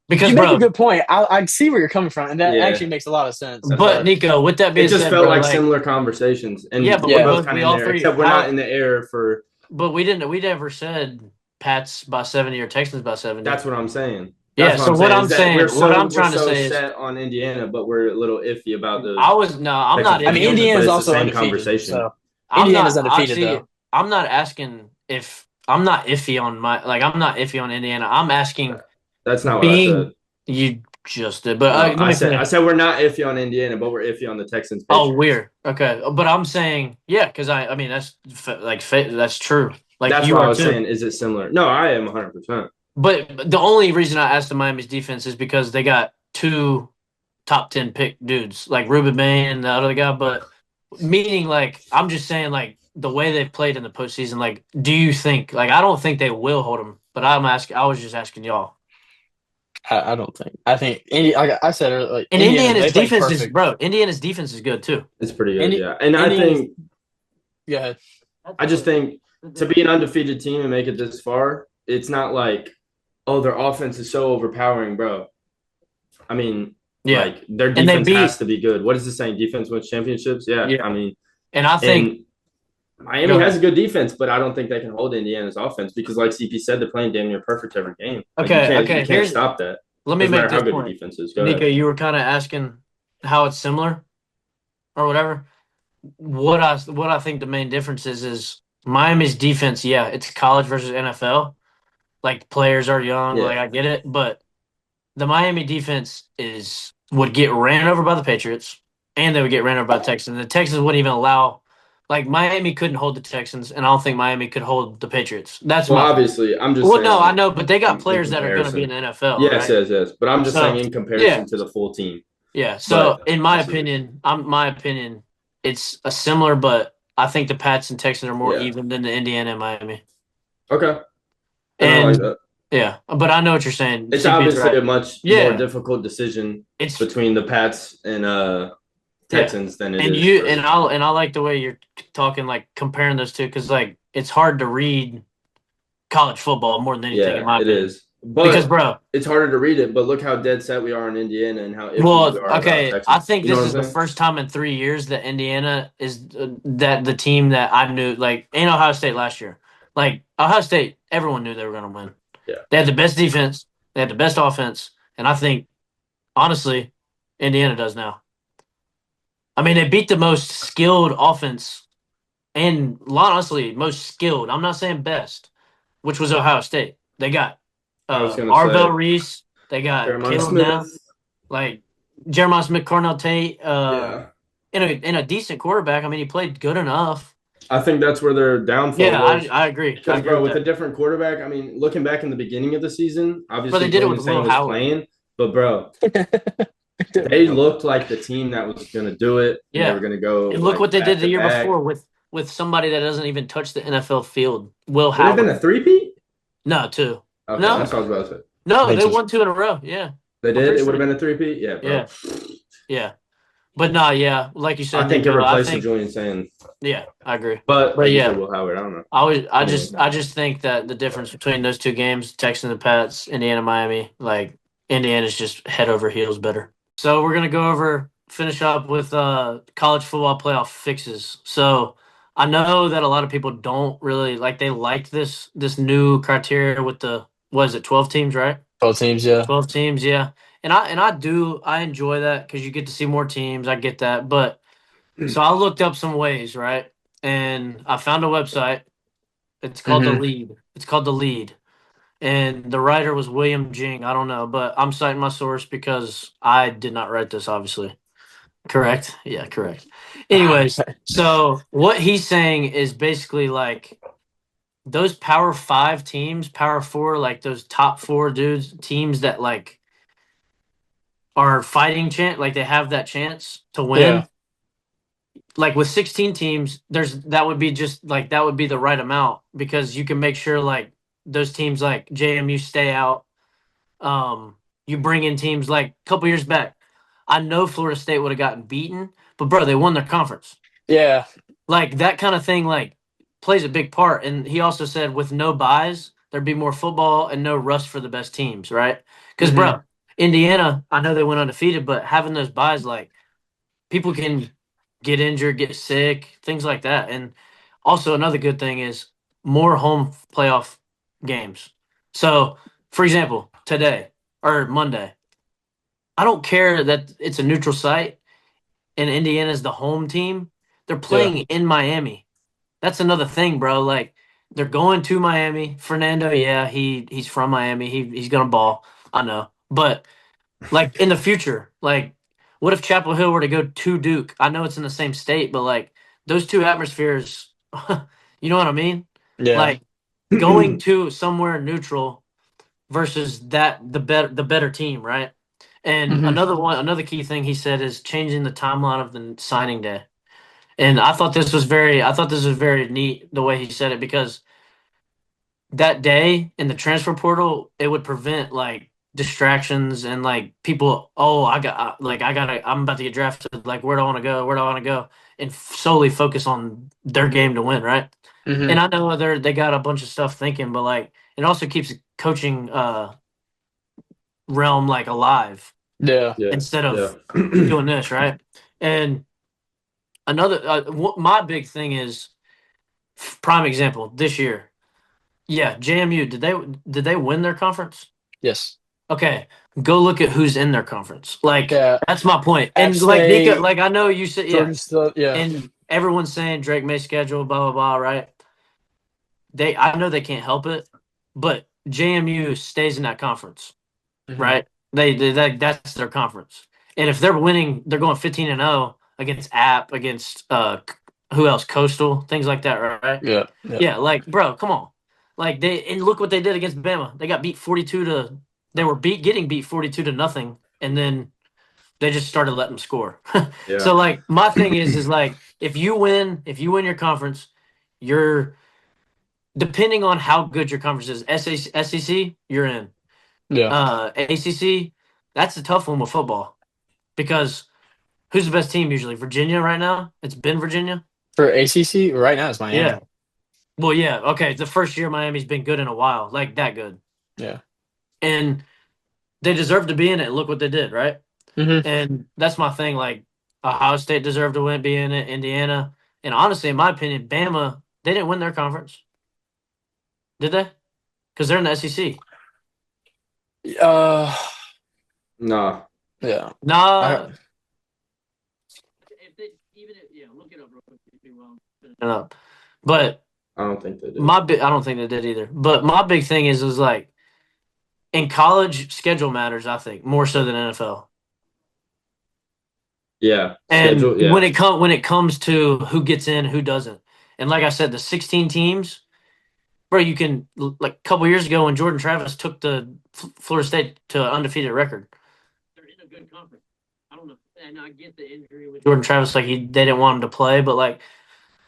Because, you make bro, a good point. I see where you're coming from, and that Yeah. actually makes a lot of sense. but Nico, with that being It just said, felt bro, like similar conversations. And Yeah, but we're we both both- kind we of all in there, three- except we're how- not in the air for. but we never said Pats by 70 or Texans by 70. That's what I'm saying. Yeah, That's so what I'm is that saying, we're what I'm we're trying to so say is, set on Indiana, but we're a little iffy about the. I'm not. I mean, iffy on Indiana's the- but it's the also same undefeated. conversation. So I'm Indiana's not, undefeated, actually, though. I'm not asking if I'm not iffy on I'm not iffy on Indiana. I'm asking That's not what being I said. you just did, but No, let me finish. I said we're not iffy on Indiana, but we're iffy on the Texans. Oh, Patriots. weird. Okay, but I'm saying because I mean that's that's true. Like That's you what I are was too. saying. Is it similar? No, I am 100%. But the only reason I asked the Miami's defense is because they got 2 top 10 pick dudes, like Ruben May and the other guy. But meaning, like, I'm just saying, like, the way they've played in the postseason, like, do you think, like, I don't think they will hold them, but I was just asking y'all. I don't think. I think like I said earlier, like, And Indiana, Indiana's they play defense is, perfect. bro, Indiana's defense is good too. It's pretty good, Indi- yeah. And I Indiana's- think Go ahead. I just think to be an undefeated team and make it this far, it's not like, oh, their offense is so overpowering, bro. I mean, Yeah. like their And they defense beat- has to be good. What is it saying? Defense wins championships? Yeah. Yeah. I mean, And I think, and Miami Go ahead. has a good defense, but I don't think they can hold Indiana's offense because, like CP said, they're playing damn near perfect every game. Like, Okay, you can't here's- stop that. let me Doesn't make matter how this good point. the defense is. Go Nico, ahead. you were kind of asking how it's similar or whatever. What I think the main difference is Miami's defense. Yeah, it's college versus NFL. Like players are young. Yeah. Like I get it, but the Miami defense would get ran over by the Patriots, and they would get ran over by the Texans. The Texans wouldn't even allow. Like Miami couldn't hold the Texans, and I don't think Miami could hold the Patriots. That's Well, my. obviously, I'm just Well, saying. no, I know, but they got in players that are going to be in comparison. the NFL. Yes, right? yes. But I'm just So, saying in comparison yeah. to the full team. Yeah. So, But- in my absolutely. opinion, it's a similar, but I think the Pats and Texans are more Yeah. even than the Indiana and Miami. Okay. And I like that. yeah, but I know what you're saying. It's CP 's obviously right. a much Yeah. more difficult decision It's between the Pats and Texans than it and is. you for- and I like the way you're talking, like comparing those two, because like it's hard to read college football more than anything. in my yeah, it opinion. is. Because, But bro, it's harder to read it. But look how dead set we are in Indiana and how iffy we are about okay, Texas. I think You know this what is I'm the saying? first time in 3 years that Indiana is that the team that I knew, like, and Ohio State last year. Like, Ohio State, everyone knew they were going to win. Yeah. They had the best defense, they had the best offense, and I think, honestly, Indiana does now. I mean, they beat the most skilled offense and, honestly, most skilled. I'm not saying best, which was Ohio State. They got I was gonna Arvell say Reese, they got Jeremiah Caleb Smith. Down, like Jeremiah Smith, Cornell Tate, Yeah. in a decent quarterback. I mean, he played good enough. I think that's where their downfall Yeah, was. I agree. I Because, agree bro, with with a that. different quarterback, I mean, looking back in the beginning of the season, But they obviously did it Jameis with Will was Howard. playing, but bro, they looked like the team that was going to do it, and they Yeah, were going to go and look what like they did back the to year back. before with somebody that doesn't even touch the NFL field. Will Would it have been Howard. a three-peat? No, two. Okay, No, that's what I was about to say. no, They they just won two in a row. Yeah, They I'm did. pretty It would sure. have been a three-peat. Yeah, bro. Yeah, yeah. But no, yeah, like you I said, think it Nico. I replaced the think, Julian saying, yeah, I agree. but But like you said, yeah, Will Howard. I don't know. I Anyway, I just think that the difference between those two games, Texans and Pats, Indiana, Miami, like Indiana's just head over heels better. So we're gonna finish up with college football playoff fixes. So I know that a lot of people don't really like they liked this new criteria with the what is it, 12 teams, right? both teams. Yeah. 12 teams, yeah. And I enjoy that because you get to see more teams. I get that. But so I looked up some ways, right? And I found a website. It's called The Hmm. Lead. It's called The Lead. And the writer was William Jing. I don't know, but I'm citing my source because I did not write this, obviously. Correct? Yeah, correct. Anyways, so what he's saying is basically like those Power Five teams, Power Four, like those top four dudes, teams that like are fighting chance, like they have that chance to Yeah. win. Like with 16 teams, that would be just like that would be the right amount because you can make sure like those teams like JMU stay out. You bring in teams like a couple years back. I know Florida State would have gotten beaten, but bro, they won their conference. Yeah. Like that kind of thing like plays a big part. And he also said with no buys, there'd be more football and no rust for the best teams, right? Because Hmm. bro, Indiana, I know they went undefeated, but having those buys, like people can get injured, get sick, things like that. And also another good thing is more home playoff games. So, for example, today or Monday, I don't care that it's a neutral site and Indiana's the home team. They're Yeah. playing in Miami. That's another thing, bro. Like they're going to Miami. Fernando, yeah, he's from Miami. He's gonna ball. I know. But like in the future, like what if Chapel Hill were to go to Duke? I know it's in the same state, but like those two atmospheres, you know what I mean? Yeah. Like going to somewhere neutral versus the better team, right? And Hmm. another key thing he said is changing the timeline of the signing day. And I thought this was very neat the way he said it because that day in the transfer portal, it would prevent like distractions and like people. Oh, I'm about to get drafted. Like, where do I want to go? Where do I want to go? And solely focus on their game to win, right? Hmm. And I know they got a bunch of stuff thinking, but like it also keeps the coaching realm like alive Yeah. Yeah, instead yeah. of doing this, right? And another my big thing is prime example this year. Yeah, JMU, did they win their conference? Yes. Okay, go look at who's in their conference. Like Yeah. that's my point. App And like Nico, State, like I know you said, yeah, Georgia State. Yeah. and everyone's saying Drake may schedule, blah blah blah, right? I know they can't help it, but JMU stays in that conference, Hmm. right? That's their conference, and if they're winning, they're going 15-0 against App, against who else? Coastal, things like that, right? Yeah. Yeah. Yeah, like bro, come on. Like and look what they did against Bama. They got beat 42 to they were getting beat 42 to nothing and then they just started letting them score. Yeah. So like my thing is like if you win your conference, you're depending on how good your conference is. SEC, you're in. Yeah. ACC, that's a tough one with football because who's the best team usually? Virginia right now? It's been Virginia. For ACC, right now it's Yeah. Miami. Well, yeah. Okay. The first year Miami's been good in a while, like that good. Yeah. and they deserve to be in it. Look what they did, right? Mm-hmm. And that's my thing. Like Ohio State deserved to be in it. Indiana, and honestly, in my opinion, Bama, they didn't win their conference, did they? Because they're in the SEC. No. Yeah. Nah. Look it up real quick if you will. But I don't think they did. I don't think they did either. But my big thing is like in college, schedule matters. I think more so than NFL. Yeah. And Schedule, yeah. when it comes to who gets in, who doesn't, and like I said, the 16 teams, bro. You can like a couple years ago when Jordan Travis took the Florida State to an undefeated record. They're in a good conference. I don't know, and I get the injury with Jordan Travis. Like they didn't want him to play, but like,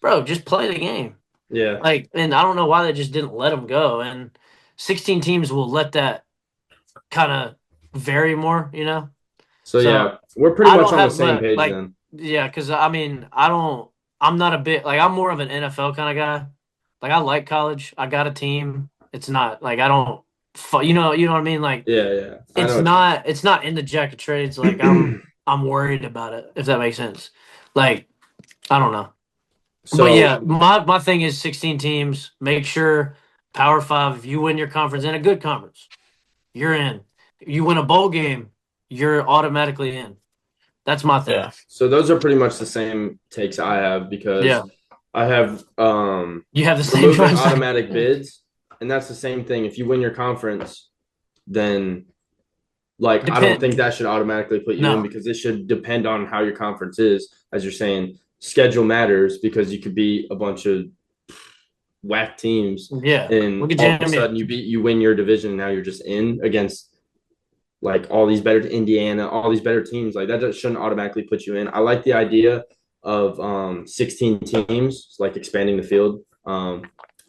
bro, just play the game. Yeah. Like, and I don't know why they just didn't let him go. And 16 teams will let that kind of vary more, you know. So yeah, we're pretty I much don't on have the same but, page like, then. Yeah, because I mean, I'm not a bit like I'm more of an NFL kind of guy. Like I like college. I got a team. It's not like I don't, you know what I mean. Like Yeah. it's not in the jack of trades. Like I'm worried about it if that makes sense. Like I don't know. So But yeah, my thing is 16 teams. Make sure Power Five. If you win your conference in a good conference, you're in. You win a bowl game, you're automatically in. That's my thing. Yeah. So those are pretty much the same takes I have because I have you have the same removing automatic bids, and that's the same thing. If you win your conference, then like I don't think that should automatically put you in because it should depend on how your conference is. As you're saying, schedule matters because you could beat a bunch of whack teams. Yeah. And all of a sudden you win your division and now you're just in against like all these better Indiana, all these better teams. Like that shouldn't automatically put you in. I like the idea of 16 teams, like expanding the field. I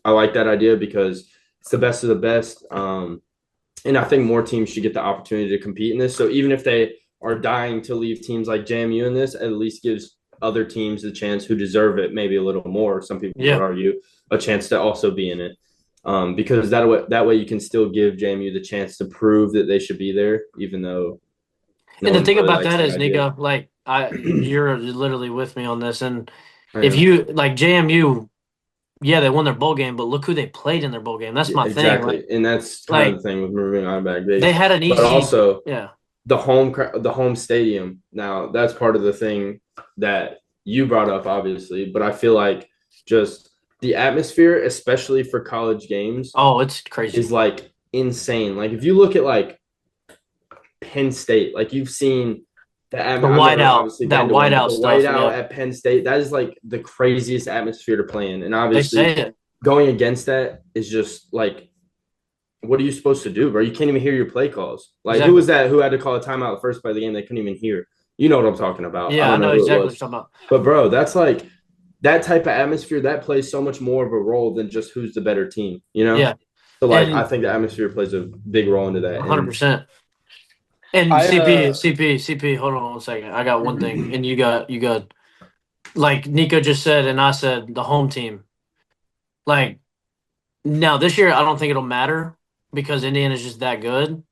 like that idea because it's the best of the best. And I think more teams should get the opportunity to compete in this. So even if they are dying to leave teams like JMU in this, at least gives other teams the chance who deserve it maybe a little more. Some people would argue a chance to also be in it. Because that way you can still give JMU the chance to prove that they should be there, even though. And the thing about that is, Nico, like you're literally with me on this. And if you like JMU, yeah, they won their bowl game, but look who they played in their bowl game. That's my thing. Like, and that's kind of the thing with moving on back. They had an easy, but also the home stadium. Now that's part of the thing that you brought up, obviously. But I feel like just the atmosphere, especially for college games, it's crazy. Is like insane. Like if you look at like Penn State, like you've seen the whiteout stuff, at Penn State. That is like the craziest atmosphere to play in, and obviously going against that is just like, what are you supposed to do, bro? You can't even hear your play calls. Like who was that? Who had to call a timeout the first play of the game? They couldn't even hear. You know what I'm talking about? Yeah, I know exactly what you're talking about. But bro, that's like that type of atmosphere that plays so much more of a role than just who's the better team. You know? Yeah. So like, I think the atmosphere plays a big role into that. 100%. And CP, hold on 1 second. I got one thing, and you got like Nico just said, and I said the home team. Like now this year, I don't think it'll matter because Indiana's just that good.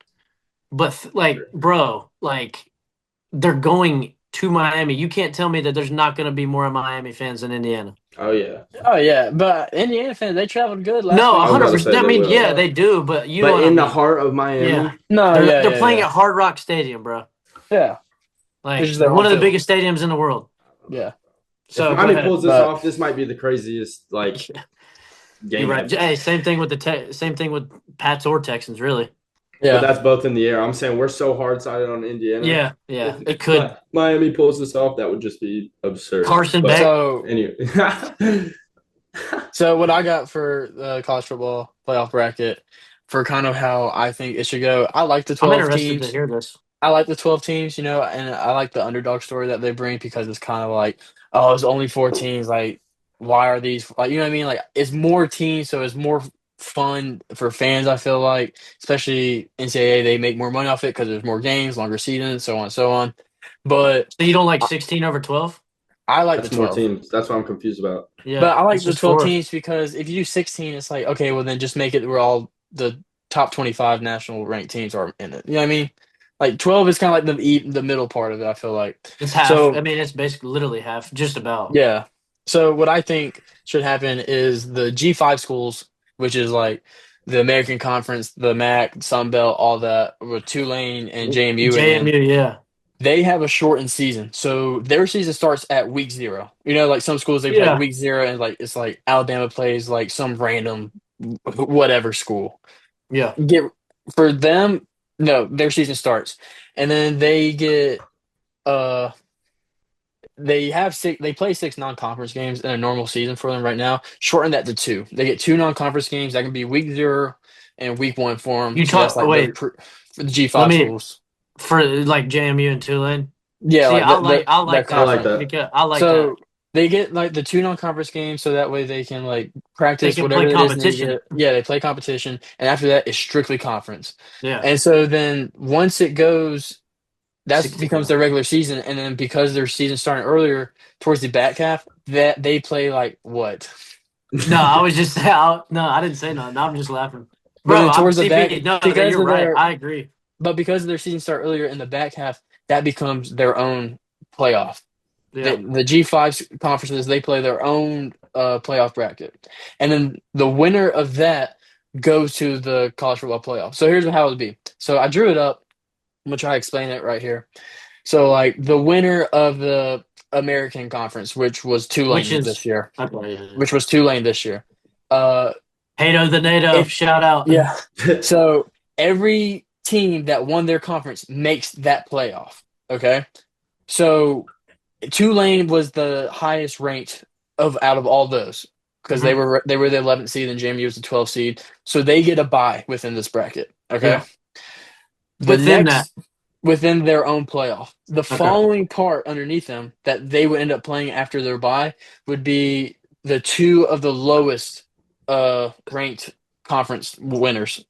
But bro, like they're going to Miami. You can't tell me that there's not going to be more Miami fans than Indiana. Oh yeah. But Indiana fans, they traveled good last week. 100%. I mean, they do, but in the heart of Miami, they're playing at Hard Rock Stadium, bro. Yeah, like one of the biggest stadiums in the world. Yeah. So if Miami pulls this off, this might be the craziest like game. Right. Hey, same thing with Pats or Texans, really. Yeah, but that's both in the air. I'm saying we're so hard-sided on Indiana. Yeah, it could. If Miami pulls this off, that would just be absurd. Carson Beck. So, anyway. So what I got for the college football playoff bracket for kind of how I think it should go, I like the 12 teams. I'm interested to hear this. I like the 12 teams, and I like the underdog story that they bring because it's kind of like, oh, it's only 4 teams. Like, why are these? Like, you know what I mean? Like, it's more teams, so it's more fun for fans, I feel like, especially NCAA. They make more money off it because there's more games, longer seasons, so on and so on. But so you don't like 16 over 12? I like the 12 more teams. That's what I'm confused about. Yeah, but I like the 12 teams because if you do 16, it's like, okay, well then just make it where all the top 25 national ranked teams are in it. You know what I mean? Like 12 is kind of like the middle part of it, I feel like. It's half. So, I mean, it's basically literally half, just about. yeah. So what I think should happen is the G5 schools, which is like the American Conference, the MAC, Sun Belt, all that, with Tulane and JMU in. JMU, yeah. They have a shortened season, so their season starts at week 0. You know, like some schools they play Yeah. week 0, and like it's like Alabama plays like some random whatever school. Yeah. Get for them, no, their season starts, and then they get they have they play 6 non-conference games in a normal season for them right now. Shorten that to 2. They get 2 non-conference games. That can be week 0 and week 1 for them. You So that's talk. like Wait. for the Let G5 me schools. for like JMU and Tulane. Yeah, See, like I like that that. I like that. Because I like So that. they get like the 2 non-conference games, so that way they can like They practice can whatever play it is they competition. get. Yeah, they play competition, and after that it's strictly conference. Yeah. And so then once it goes, that 16. becomes their regular season, and then because their season starting earlier towards the back half, that they play like what? No, I was just no, I didn't say nothing. I'm just laughing, But bro. then I'm towards the back, CP. No, because you're of right. their I agree. but because of their season start earlier in the back half, that becomes their own playoff. Yeah. The G5 conferences, they play their own playoff bracket. And then the winner of that goes to the college football playoff. So here's how it would be. So I drew it up. I'm going to try to explain it right here. So, like, the winner of the American Conference, which was Tulane this year. Which was Tulane this year. Hato the native, shout out. Yeah. So every team that won their conference makes that playoff. Okay. So Tulane was the highest ranked out of all those because they were the 11th seed and JMU was the 12th seed. So they get a bye within this bracket. Okay. Yeah. Within their own playoff. The following part underneath them that they would end up playing after their bye would be the 2 of the lowest ranked conference winners.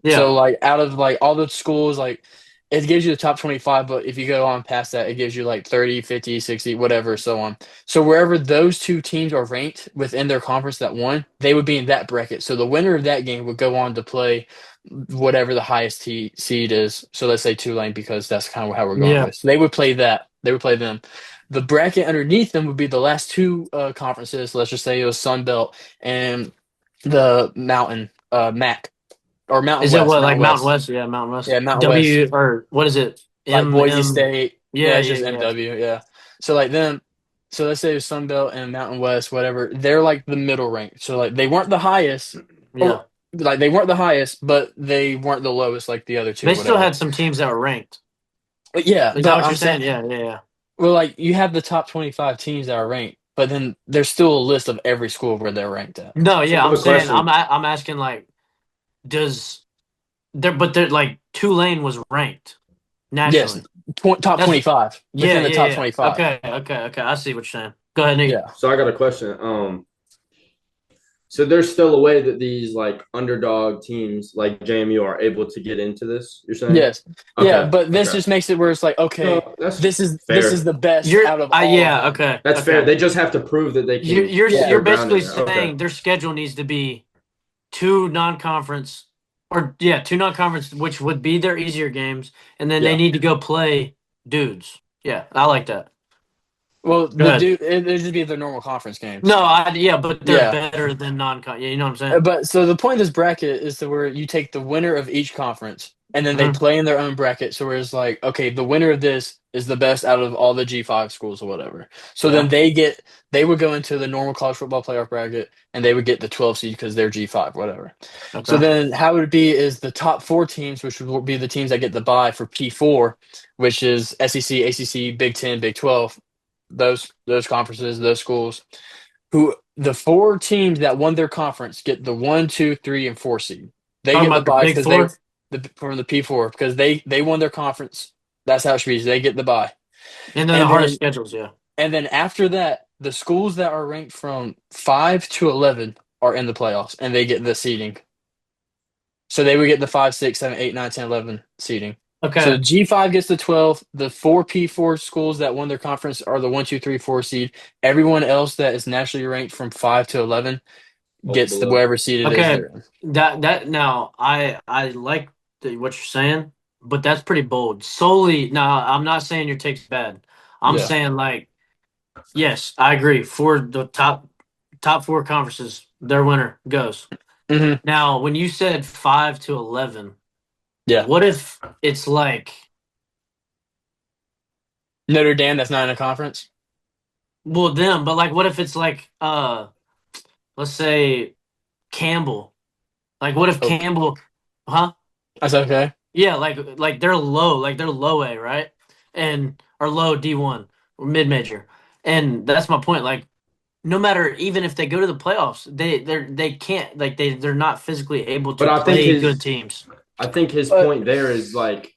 Yeah. So like out of like all the schools, like it gives you the top 25, but if you go on past that, it gives you like 30, 50, 60, whatever, so on. So wherever those 2 teams are ranked within their conference that won, they would be in that bracket. So the winner of that game would go on to play whatever the highest seed is. So let's say Tulane, because that's kind of how we're going with. So they would play that. They would play them. The bracket underneath them would be the last 2 conferences. Let's just say it was Sun Belt and the Mountain MAC. Or Mountain Is West. it what, Mountain like West. Mountain West? Yeah, Mountain West. Yeah, Mountain W West. or what is it? Like Boise State. Yeah, it's just MW. Yeah. So like them. So let's say it was Sun Belt and Mountain West, whatever. They're like the middle rank. So like they weren't the highest. Yeah. Like they weren't the highest, but they weren't the lowest like the other 2. They still had some teams that were ranked. But yeah. Is that what you're saying? Yeah. Well, like you have the top 25 teams that are ranked, but then there's still a list of every school where they're ranked at. No, yeah, So I'm saying question. I'm asking like, they're like Tulane was ranked nationally. Yes, top 25 within the top 25. Okay. I see what you're saying. Go ahead, Nick. Yeah. So I got a question. So there's still a way that these like underdog teams like JMU are able to get into this. You're saying? Yes. Okay. Yeah, but this just makes it where it's like, okay, No, this is fair. the best out of all. Yeah, of them. okay. That's fair. They just have to prove that they can. You're basically Okay. saying their schedule needs to be 2 non-conference, which would be their easier games, and then they need to go play dudes. Yeah, I like that. Well, it just be the normal conference games. No, but they're better than non-con. Yeah, you know what I'm saying? But so the point of this bracket is to where you take the winner of each conference, and then they play in their own bracket. So where it's like, okay, the winner of this is the best out of all the G5 schools or whatever. So then they would go into the normal college football playoff bracket, and they would get the 12 seed because they're G5, whatever. Okay. So then how it would be is the top 4 teams, which would be the teams that get the bye for P4, which is SEC, ACC, Big 10, Big 12. Those conferences, those schools, who the 4 teams that won their conference get the 1, 2, 3, and 4 seed. They get the bye because from the P4 because they won their conference. That's how it should be. They get the bye. And then the hardest schedules, yeah. And then after that, the schools that are ranked from 5 to 11 are in the playoffs, and they get the seeding. So they would get the 5, 6, 7, 8, 9, 10, 11 seeding. Okay. So G5 gets the 12. The 4 P4 schools that won their conference are the 1, 2, 3, 4 seed. Everyone else that is nationally ranked from 5 to 11 gets the whatever seed it is. Okay, There. that now I like what you're saying, but that's pretty bold. Solely now, I'm not saying your take's bad. I'm Yeah. saying like, yes, I agree. For the top four conferences, their winner goes. Mm-hmm. Now, when you said 5 to 11, Yeah. what if it's like Notre Dame that's not in a conference? well them, but like what if it's like let's say Campbell. Like what if Oh, Campbell huh? that's okay. Yeah, like they're low A, right? And or low D1 or mid major. And that's my point. Like no matter even if they go to the playoffs, they can't like they're not physically able to But I think play good teams. his point there is like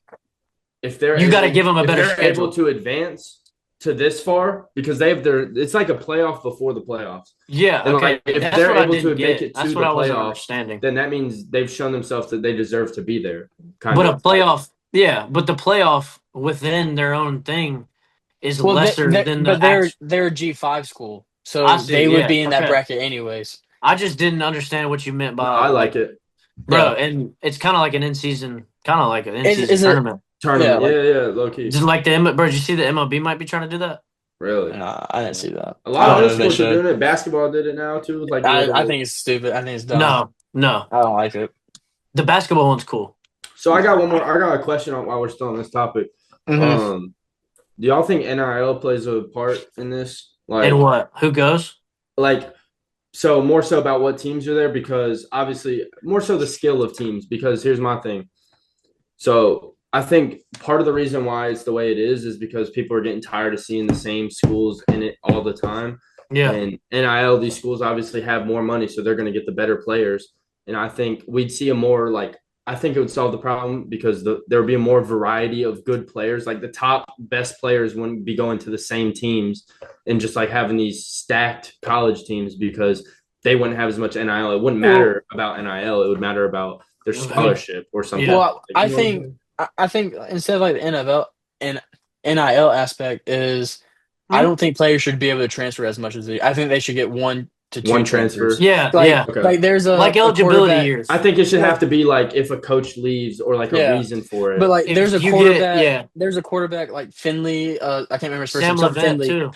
if they're You got to give them a if better they're schedule. able to advance to this far because they have it's like a playoff before the playoffs. Yeah, And okay. like if That's they're what I able to didn't make get. it to That's the what I wasn't playoffs, understanding. then that means they've shown themselves that they deserve to be there. But a playoff, yeah, but the playoff within their own thing is Well, lesser than the they're a G5 school, I so see, they would yeah, be in that okay. bracket anyways. I just didn't understand what you meant No, by I like it. bro, Yeah. and it's kind of like an in-season, Is it? tournament. Tournament, Yeah, yeah, low key. Just like bro, did you see the MLB might be trying to do that? Really, Nah, I didn't see that. a lot I of don't know other if they sports are should. doing it. Basketball did it now too. Like I think it's stupid. I think it's dumb. No. I don't like it. The basketball one's cool. So I got one more. I got a question on while we're still on this topic. Mm-hmm. Do y'all think NIL plays a part in this? Like, And what? Who goes? like, so more so about what teams are there because obviously more so the skill of teams. Because here's my thing. So I think part of the reason why it's the way it is because people are getting tired of seeing the same schools in it all the time. Yeah. And NIL, these schools obviously have more money, so they're going to get the better players. And I think we'd see a more like I think it would solve the problem because there would be a more variety of good players. Like the top best players wouldn't be going to the same teams and just like having these stacked college teams because they wouldn't have as much NIL. It wouldn't matter about NIL. It would matter about their scholarship or something. Yeah. Well, I think instead of like the NFL and NIL aspect is I don't think players should be able to transfer as much as they. I think they should get 1 to 2 transfers. Yeah, like, yeah. Okay. Like there's like eligibility years. I think it should have to be like if a coach leaves or like a reason for it. But like If there's a you quarterback. There's a quarterback like Finley. I can't remember his first Sam name. Something Levant Finley.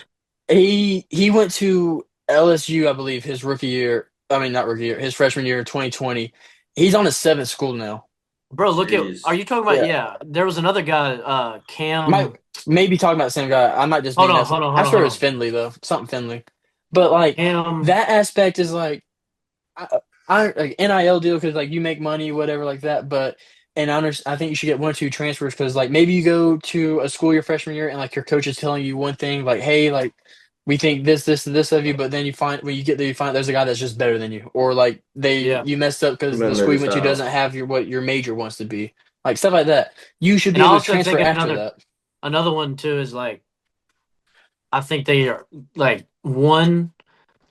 too. He went to LSU, I believe, his rookie year. I mean, not rookie year, his freshman year in 2020. He's on his 7th school now. Bro, look Jeez. at. Are you talking about? Yeah. There was another guy, Cam. Might maybe talking about the same guy. I might just Hold be. on, hold on. I swear it was Finley though. Something Finley. But like Cam. that aspect is like, I like NIL deal because like you make money, whatever like that. But and I think you should get 1 or 2 transfers because like maybe you go to a school your freshman year and like your coach is telling you one thing like, hey, like we think this, and this of you, but then you find when you get there, you find there's a guy that's just better than you, or like you messed up because the school you went to doesn't have what your major wants to be, like stuff like that. You should be able to transfer after that. Another one too is like, I think they are like one,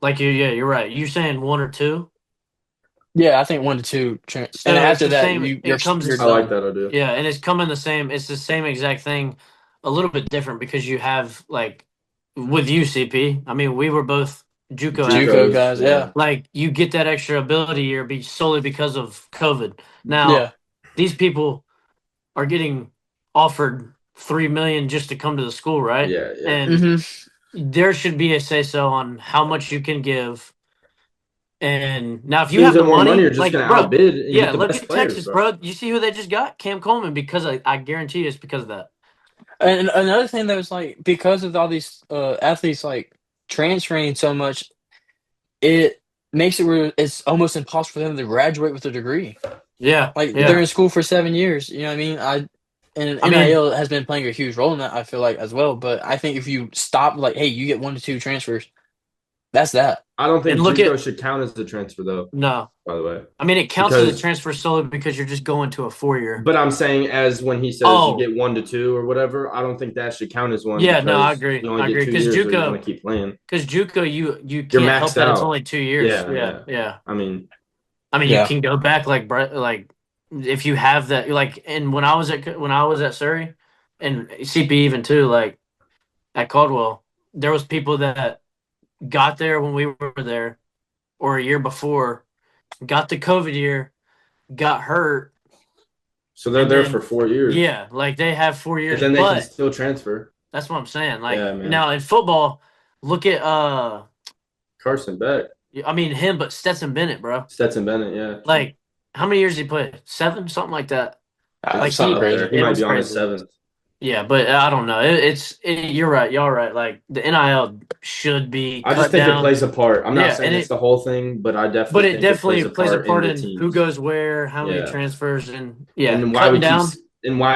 like you're right. You're saying 1 or 2. Yeah, I think 1 to 2, So and after that, you're I like that idea. Yeah, and it's coming the same. It's the same exact thing, a little bit different because you have like with you, CP. I mean, we were both JUCO guys. Yeah, like you get that extra ability here solely because of COVID. Now, these people are getting offered $3 million just to come to the school, right? Yeah. And there should be a say so on how much you can give. And now, if you have the money, you're just going to outbid. And get the look best at players, Texas, bro. You see who they just got? Cam Coleman, because I guarantee it's because of that. And another thing that was like because of all these athletes like transferring so much, it makes it where it's almost impossible for them to graduate with a degree. Yeah, they're in school for 7 years. You know what I mean? NIL has been playing a huge role in that. I feel like as well. But I think if you stop, like, hey, you get 1 to 2 transfers, that's that. I don't think JUCO should count as the transfer though. No, by the way. I mean, it counts as a transfer solely because you're just going to a 4-year. But I'm saying as when he says you get 1 to 2 or whatever, I don't think that should count as one. Yeah, no, I agree. You only get 2 years, you're going to keep playing. Because JUCO, you can't help that it's only 2 years. Yeah. I mean, you can go back like if you have that and when I was at Surrey and CP even too, like at Caldwell, there was people that got there when we were there or a year before, got the COVID year, got hurt. So they're and there then- for 4 years. Yeah, like they have 4 years. And then they can but still transfer. that's what I'm saying. Like Yeah, man. now in football, look at Carson Beck, I mean him, but Stetson Bennett, bro. Stetson Bennett, yeah. Like how many years did he play? 7, something like that. Like, something he- crazy. He It might was be on his crazy. 7th. Yeah, but I don't know. You're right. Y'all right. Like the NIL should be. I just cut think down. it plays a part. I'm not Yeah, saying and it's the whole thing, but I definitely But it think definitely it plays a part the in teams. who goes where, how many Yeah. transfers, and and why cutting we down. and why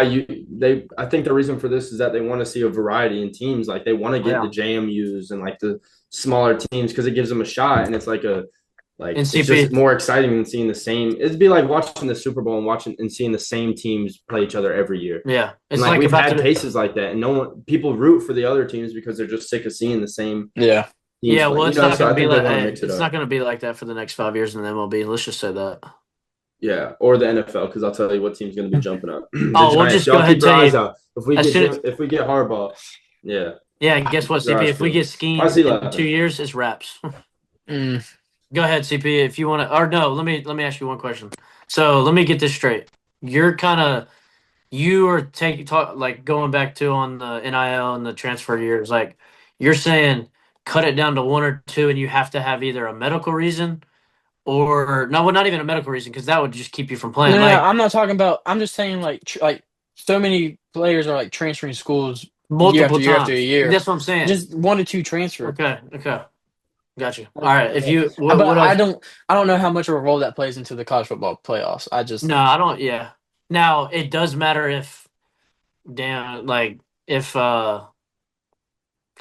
I think the reason for this is that they want to see a variety in teams. Like they want to get the JMUs and like the smaller teams because it gives them a shot, and it's like And it's CP. just more exciting than seeing the same. It'd be like watching the Super Bowl and watching and seeing the same teams play each other every year. Yeah, it's And like we've about had cases like that, and people root for the other teams because they're just sick of seeing the same. Yeah. Teams Yeah, well, play. it's not So going I to be think they like want to mix it it's up. not going to be like that for the next 5 years in the MLB. Let's just say that. Yeah, or the NFL, because I'll tell you what team's going to be jumping up. The we'll Giants. just Y'all go ahead keep your and eyes tell you. out. If we get Harbaugh, yeah. Yeah, and guess what, Your CP? eyes If we peeled. get Scheme Why is he in laughing? 2 years, it's wraps. Mm. Go ahead, CP. If you want to, or no, let me ask you one question. So let me get this straight. You are like going back to on the NIL and the transfer years. Like you're saying, cut it down to 1 or 2, and you have to have either a medical reason or no, well, not even a medical reason because that would just keep you from playing. No, like I'm not talking about. I'm just saying like so many players are like transferring schools multiple year after year times. after year. That's what I'm saying. Just 1 to 2 transfer. Okay. Got you. All right. If you, what But I else? don't know how much of a role that plays into the college football playoffs. I just No, I don't. Yeah. Now it does matter if,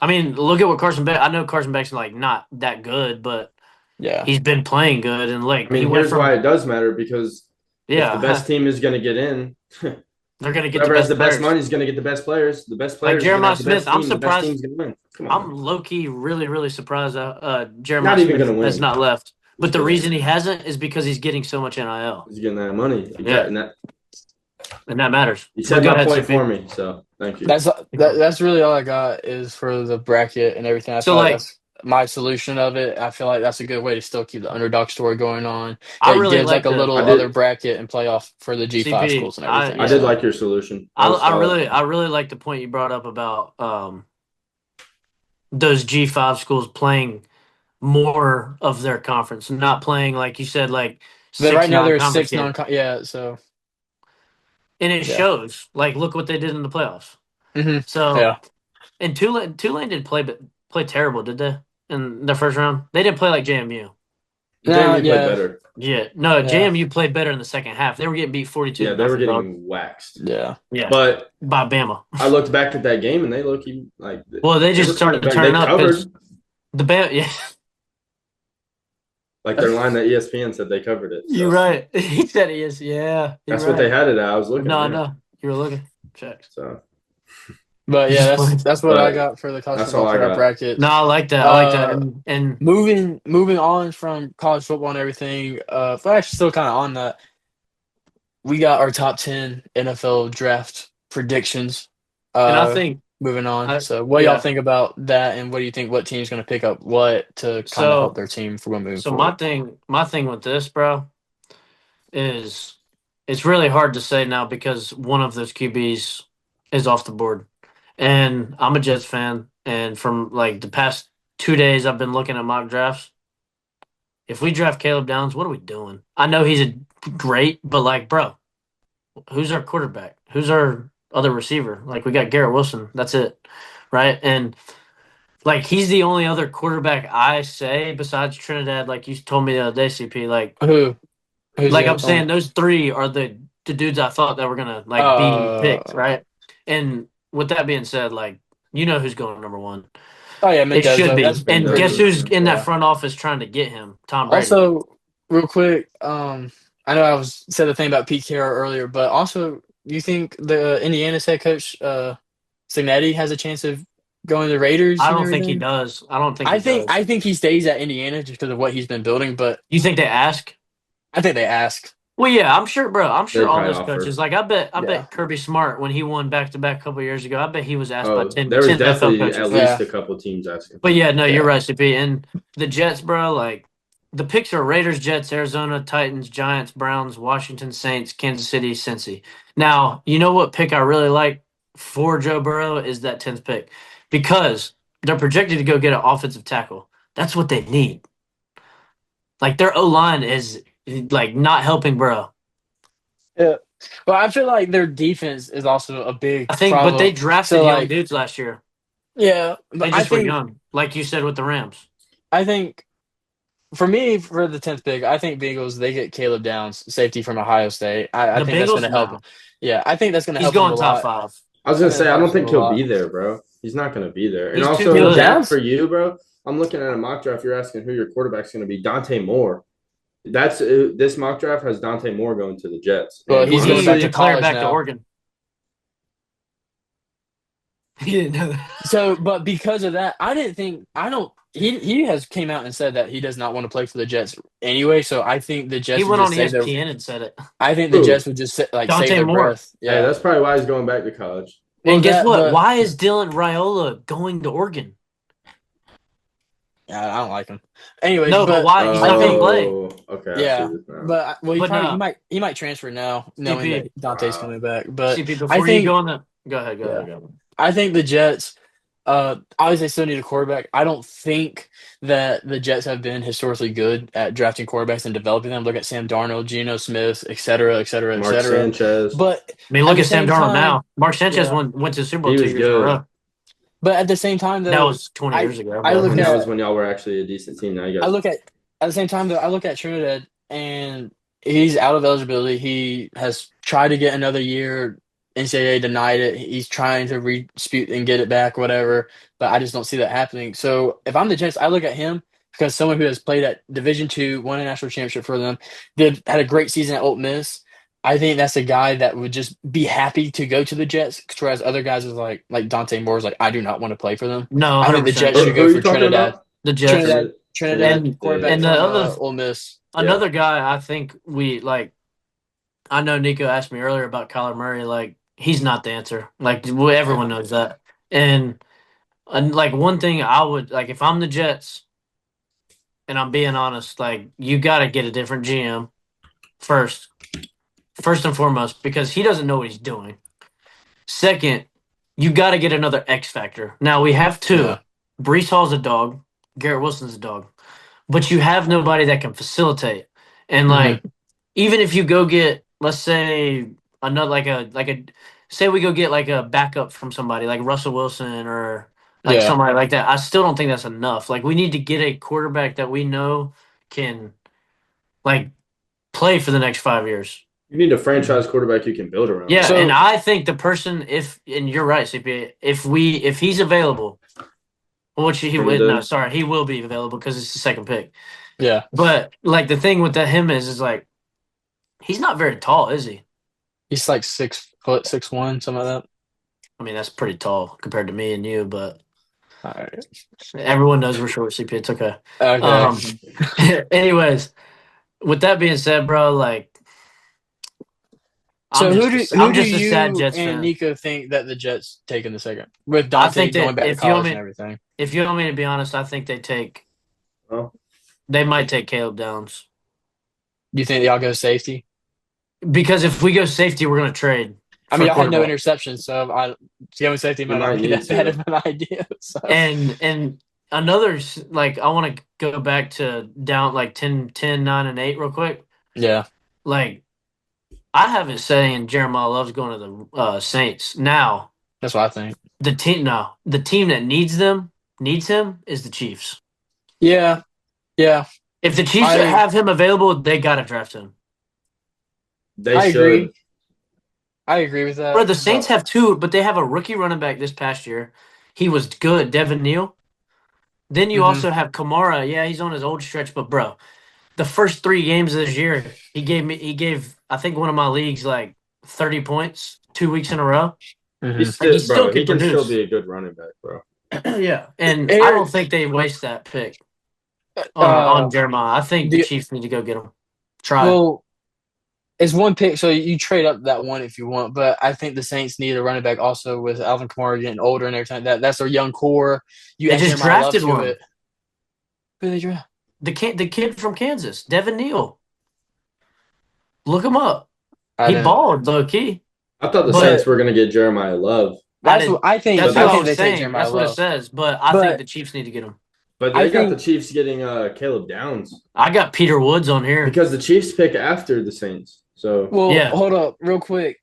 I mean, look at what Carson Beck. I know Carson Beck's like not that good, but yeah. he's been playing good, and like I mean, he went here's from why it does matter because yeah, if the best team is going to get in, they're gonna get whoever the has best the best players. money is going to get the best players. The best Like players. are gonna Jeremiah have the best Smith, I'm team. The best surprised- team's going to win. Come on. I'm low key really really surprised Jeremiah Not even Smith gonna win. has not left. But the gonna reason he hasn't is because he's getting so much NIL, He's getting that money. Yeah. And and that matters. you But said go my ahead, point CP. for me, so thank you. That's really all I got is for the bracket and everything. I So, feel like like- that's my solution of it. I feel like that's a good way to still keep the underdog story going on. I It really gives like a the- little I did- other bracket and playoff for the G5 CP, schools and everything. I did so. like your solution. I really like the point you brought up about those G5 schools playing more of their conference, not playing like you said, like But right now there's non-conference 6 games. non so And it Yeah. shows. Like, look what they did in the playoffs. Mhm. So, Yeah. and Tulane didn't play terrible, did they? In the first round, they didn't play like JMU. JMU played yeah. better. Yeah, no, Yeah. JMU played better in the second half. They were getting beat 42. Yeah, they were nothing, dog. getting waxed. Yeah. Yeah, But by Bama. I looked back at that game and they look like Well, they just were started to coming turn back. up They because covered. the Bama. Yeah, Like their line that ESPN said they covered it. So you're right. He said he is. Yeah, That's what they had it at. I was looking. No, at it. no, you were looking. Check. So But yeah, that's what But I got for the college that's football all I playoff got. bracket. No, I like that. And Moving on from college football and everything, but actually still kind of on that. We got our top 10 NFL draft predictions. I think Moving on. I- So what yeah. y'all think about that, and what do you think? What team's going to pick up what to kind So- of help their team for moving so. forward? My thing with this, bro, is it's really hard to say now because one of those QBs is off the board, and I'm a Jets fan, and from like the past 2 days, I've been looking at mock drafts. If we draft Caleb Downs, what are we doing? I know he's great, but like, bro, who's our quarterback? Who's our other receiver? Like, we got Garrett Wilson. That's it, right? And like, he's the only other quarterback I say besides Trinidad. Like you told me the other day, CP. Like, Who? Who's like the I'm other saying, one? those three are the dudes I thought that were gonna like be picked, right? And with that being said, like, you know who's going number one. Oh yeah, It Mendez, should be. that's And Mendoza. guess who's in Yeah. that front office trying to get him? Tom Brady. Also, real quick, I know I said the thing about Pete Carroll earlier, but also, you think the Indiana's head coach Signetti has a chance of going to the Raiders? I and don't think he everything? does. I don't think. I he think does. I think he stays at Indiana just because of what he's been building, but You think they ask? I think they ask. Well, yeah, I'm sure, bro. I'm sure They'd all probably those offer. coaches. Like, I bet Yeah. Kirby Smart when he won back to back a couple years ago. I bet he was asked by Oh, 10, there was 10 NFL definitely coaches. at least a couple teams asking. But yeah, no, you're Yeah. right, CP. And the Jets, bro, like the picks are Raiders, Jets, Arizona, Titans, Giants, Browns, Washington, Saints, Kansas City, Cincy. Now, you know what pick I really like for Joe Burrow is that 10th pick because they're projected to go get an offensive tackle. That's what they need. Like their O-line is like not helping Burrow. Yeah. Well, I feel like their defense is also a big I think, but problem. they drafted So, young like, dudes last year. yeah, They but just were young, like you said with the Rams. I think for me, for the 10th pick, I think Bengals, they get Caleb Downs, safety from Ohio State. I The think that's going Bengals, to help. no. Yeah, I think that's going to He's help them a going top lot. 5. I was gonna I think say that I don't helps them think a he'll be lot. there, bro. He's not gonna be there. And He's too also Caleb good. Downs? for you, bro. I'm looking at a mock draft. You're asking who your quarterback's gonna be. Dante Moore. That's this mock draft has Dante Moore going to the Jets. Well, And he's He going back to honestly, declared college back to now. Oregon. He didn't know that. So, but because of that, he has came out and said that he does not want to play for the Jets anyway. So I think the Jets He would went on just save their. ESPN and said it. I think the Who? Jets would just save Dante their Moore. breath. Hey, Yeah. that's probably why he's going back to college. Well, And guess that, what? but Why is Dylan Raiola going to Oregon? yeah, I don't like him. Anyways, No, but why? He's not going to play. Okay, I Yeah, see this now. but well, But no. he might transfer now, knowing CP. that Dante's coming back. But CP, I before you think go on the go ahead, go Yeah. ahead, go ahead. I think the Jets, obviously, still need a quarterback. I don't think that the Jets have been historically good at drafting quarterbacks and developing them. Look at Sam Darnold, Geno Smith, et cetera, et cetera, et Mark cetera. Sanchez. But I mean, look the at Sam same Darnold time, now. Mark Sanchez yeah. went to the Super Bowl He 2 was years in a good. row. But at the same time, That though, was 20 years ago. I but- look And at that was when y'all were actually a decent team. Now you guys. at the same time, though, I look at Trinidad, and he's out of eligibility. He has tried to get another year. NCAA denied it. He's trying to dispute and get it back, whatever. But I just don't see that happening. So if I'm the Jets, I look at him because someone who has played at Division II, won a national championship for them, had a great season at Ole Miss. I think that's a guy that would just be happy to go to the Jets, whereas other guys is like Dante Moore's like, I do not want to play for them. No, I think the 100%. Jets should Who go are for you talking Trinidad. about? The Jets. Trinidad And- quarterback and from the other- Ole Miss. Another guy I think we like. I know Nico asked me earlier about Kyler Murray. Like he's not the answer. Like everyone knows that. And like one thing I would like if I'm the Jets, and I'm being honest, like you got to get a different GM first and foremost because he doesn't know what he's doing. Second, you got to get another X factor. Now we have two. Yeah. Brees Hall's a dog. Garrett Wilson's a dog. But you have nobody that can facilitate. And like, even if you go get, let's say another like a say we go get like a backup from somebody like Russell Wilson or like Yeah. somebody like that, I still don't think that's enough. Like we need to get a quarterback that we know can like play for the next 5 years. You need a franchise quarterback you can build around. Yeah, So- and I think the person and you're right, CPA, if he's available, which he would Trinidad. no, sorry, he will be available because it's the second pick. Yeah. But like the thing with him is like he's not very tall, is he? He's like 6 foot, 6'1", something like that. I mean, that's pretty tall compared to me and you, but All right. everyone knows we're short, CP. It's okay. Okay. Anyways, with that being said, bro, like So I'm who just do a you sad Jets and fan. Nico think that the Jets take in the second with I Dante think that going back to if you want college me- and everything? If you want me to be honest, I think Oh. they might take Caleb Downs. You think y'all go safety? Because if we go safety, we're gonna trade. I mean, for I had no quarterback. interceptions, so going safety might might not be need that bad to. of an idea. So. And another like I want to go back to down like 10, 9, and 8 real quick. Yeah. Like I have it saying Jeremiah Love's going to the Saints. Now That's what I think. the team that needs him is the Chiefs. Yeah. Yeah. If the Chiefs I- have him available, they got to draft him. They I should. agree. I agree with that. Bro, the Saints have two, but they have a rookie running back this past year. He was good, Devin Neal. Then you Mhm. also have Kamara. Yeah, he's on his old stretch, but bro, the first 3 games of this year, he gave I think one of my leagues like 30 points 2 weeks in a row. Mhm. He's Like, he still, still bro. can He can produce. still be a good running back, bro. Yeah, and Eric- I don't think they waste that pick on Jeremiah. I think the Chiefs need to go get him. Try. Well, it's one pick, so you trade up that one if you want. But I think the Saints need a running back also with Alvin Kamara getting older and everything. That's their young core. You They add just Jeremiah Love drafted to one. it. Who did they draft? The kid from Kansas, Devin Neal. Look him up. I He didn't. balled low key. I thought the But- Saints were going to get Jeremiah Love, That's what I think. That's I what I think was they take saying. Jeremiah That's what it Love. says. But I But- think the Chiefs need to get him. but I they got think- the Chiefs getting Caleb Downs I got Peter Woods on here. because the Chiefs pick after the Saints. So Well, Yeah. hold up real quick.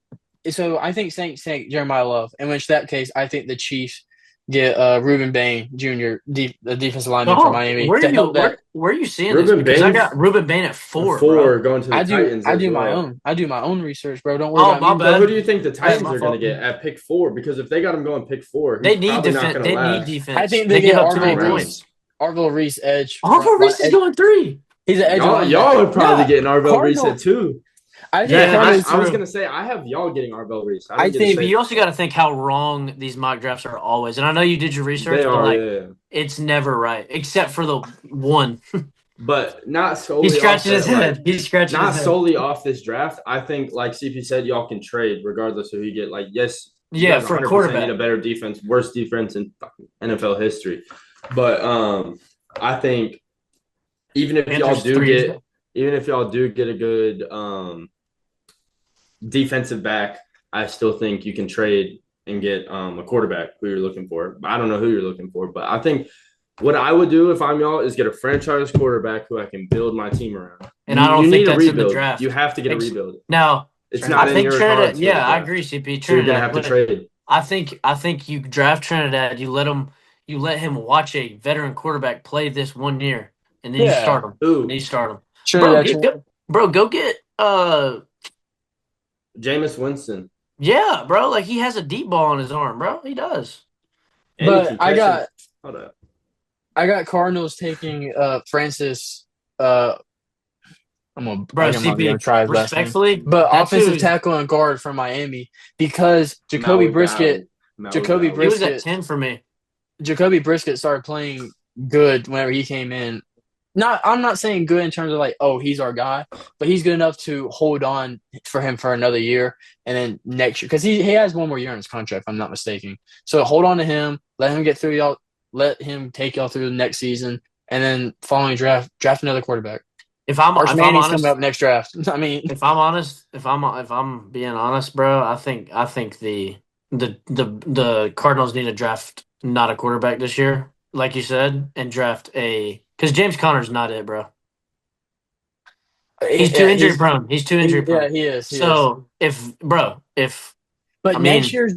So I think Saints take Jeremiah Love, in which that case, I think the Chiefs get Reuben Bain Jr., the defensive lineman from Miami, where to are you, help that. where are you seeing Reuben this? Because I Bain's- got Reuben Bain at 4, four bro. going to the Titans. I do as my well. own. I do my own research, bro. Don't worry Oh, about my me. bad. So who do you think the Titans my are going fault. to get at pick 4? Because if they got him going pick 4, he's They need probably not defense. going to They last. need defense. I think they they give get up too many Arville points. Reese. Arville Reese edge. Arville Reese is edge- going 3. He's an edge. Y'all are probably Yeah, getting Arvell Reese Cardinal- at 2. I think Yeah, Cardinals- I was true. going to say I have y'all getting Arvell Reese. I didn't get think- to But say- you also got to think how wrong these mock drafts are always. And I know you did your research, they but are, like yeah. it's never right, except for the one. But not solely. He's scratching off his that, like, head. He's scratching not his head. solely off this draft. I think, like CP said, y'all can trade regardless of who you get. Like, yes, you Yeah, guys for a 100% quarterback. need a better defense, worst defense in fucking NFL history. But I think even if y'all Panthers do 3. get a good defensive back, I still think you can trade and get a quarterback who you're looking for. I don't know who you're looking for, but I think what I would do if I'm y'all is get a franchise quarterback who I can build my team around. And I don't you think need a that's in the rebuild. draft. You have to get a rebuild. Now, It's I not I in think your Trinidad. cards. Yeah, I agree, CP. So you're gonna Trinidad. have to but trade. I think you draft Trinidad. You let him watch a veteran quarterback play this 1 year, and then you Yeah. start him. Ooh, And you start him. Trinidad- Go get Jameis Winston. yeah, bro. Like he has a deep ball on his arm, bro. He does. And he But can I catch got- it. Hold up. I got Cardinals taking Francis. I'm gonna CP, try his last name. respectfully, But that offensive too- tackle and guard from Miami because Jacoby Brisket Jacoby He was at Brisket. 10 for me. Jacoby Brisket started playing good whenever he came in. I'm not saying good in terms of like, oh, he's our guy, but he's good enough to hold on for him for another year and then next year because he has one more year on his contract, if I'm not mistaken. So hold on to him, let him get through y'all, let him take y'all through the next season, and then following draft another quarterback. If I'm Arch Manning's honest, coming up next draft. I mean, if I'm being honest, bro, I think the Cardinals need to draft not a quarterback this year, like you said, and draft because James Conner's not it, bro. He's too injury prone. He's too injury prone. Yeah, he is. So But I next mean- year's,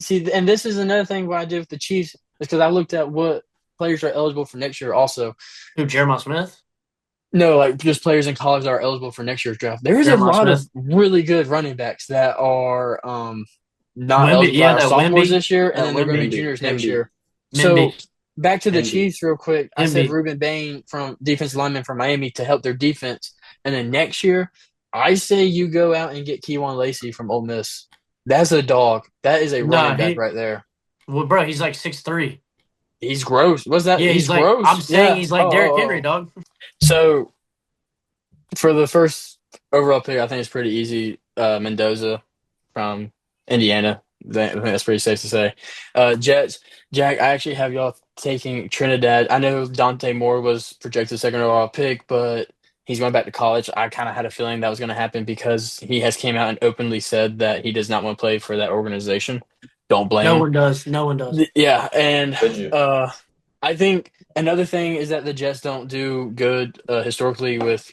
see, and this is another thing what I did with the Chiefs is because I looked at what players are eligible for next year. Also, who Jeremiah Smith? no, like just players in college that are eligible for next year's draft. There is a Jeremiah lot Smith. of really good running backs that are not Wemby, eligible, yeah, that are that sophomores Wemby. this year, and That then they're going to Wemby. be juniors next Wemby. year. So Wemby. back to the Wemby. Chiefs real quick. I said Wemby. Reuben Bain from defensive lineman from Miami to help their defense, and then next year, I say you go out and get Keywan Lacey from Ole Miss. That's a dog. That is a Nah, running back he- right there. Well, bro, he's like 6'3". He's gross. What's that? Yeah, he's like gross. I'm saying Yeah. he's like Oh, Derrick oh, oh. Henry, dog. So for the first overall pick, I think it's pretty easy. Mendoza from Indiana. I think that's pretty safe to say. Jets, Jack, I actually have y'all taking Trinidad. I know Dante Moore was projected second overall pick, but he's going back to college. I kind of had a feeling that was going to happen because he has came out and openly said that he does not want to play for that organization. Don't blame No him. one does. No one does. Yeah, and Could you? I think another thing is that the Jets don't do good historically with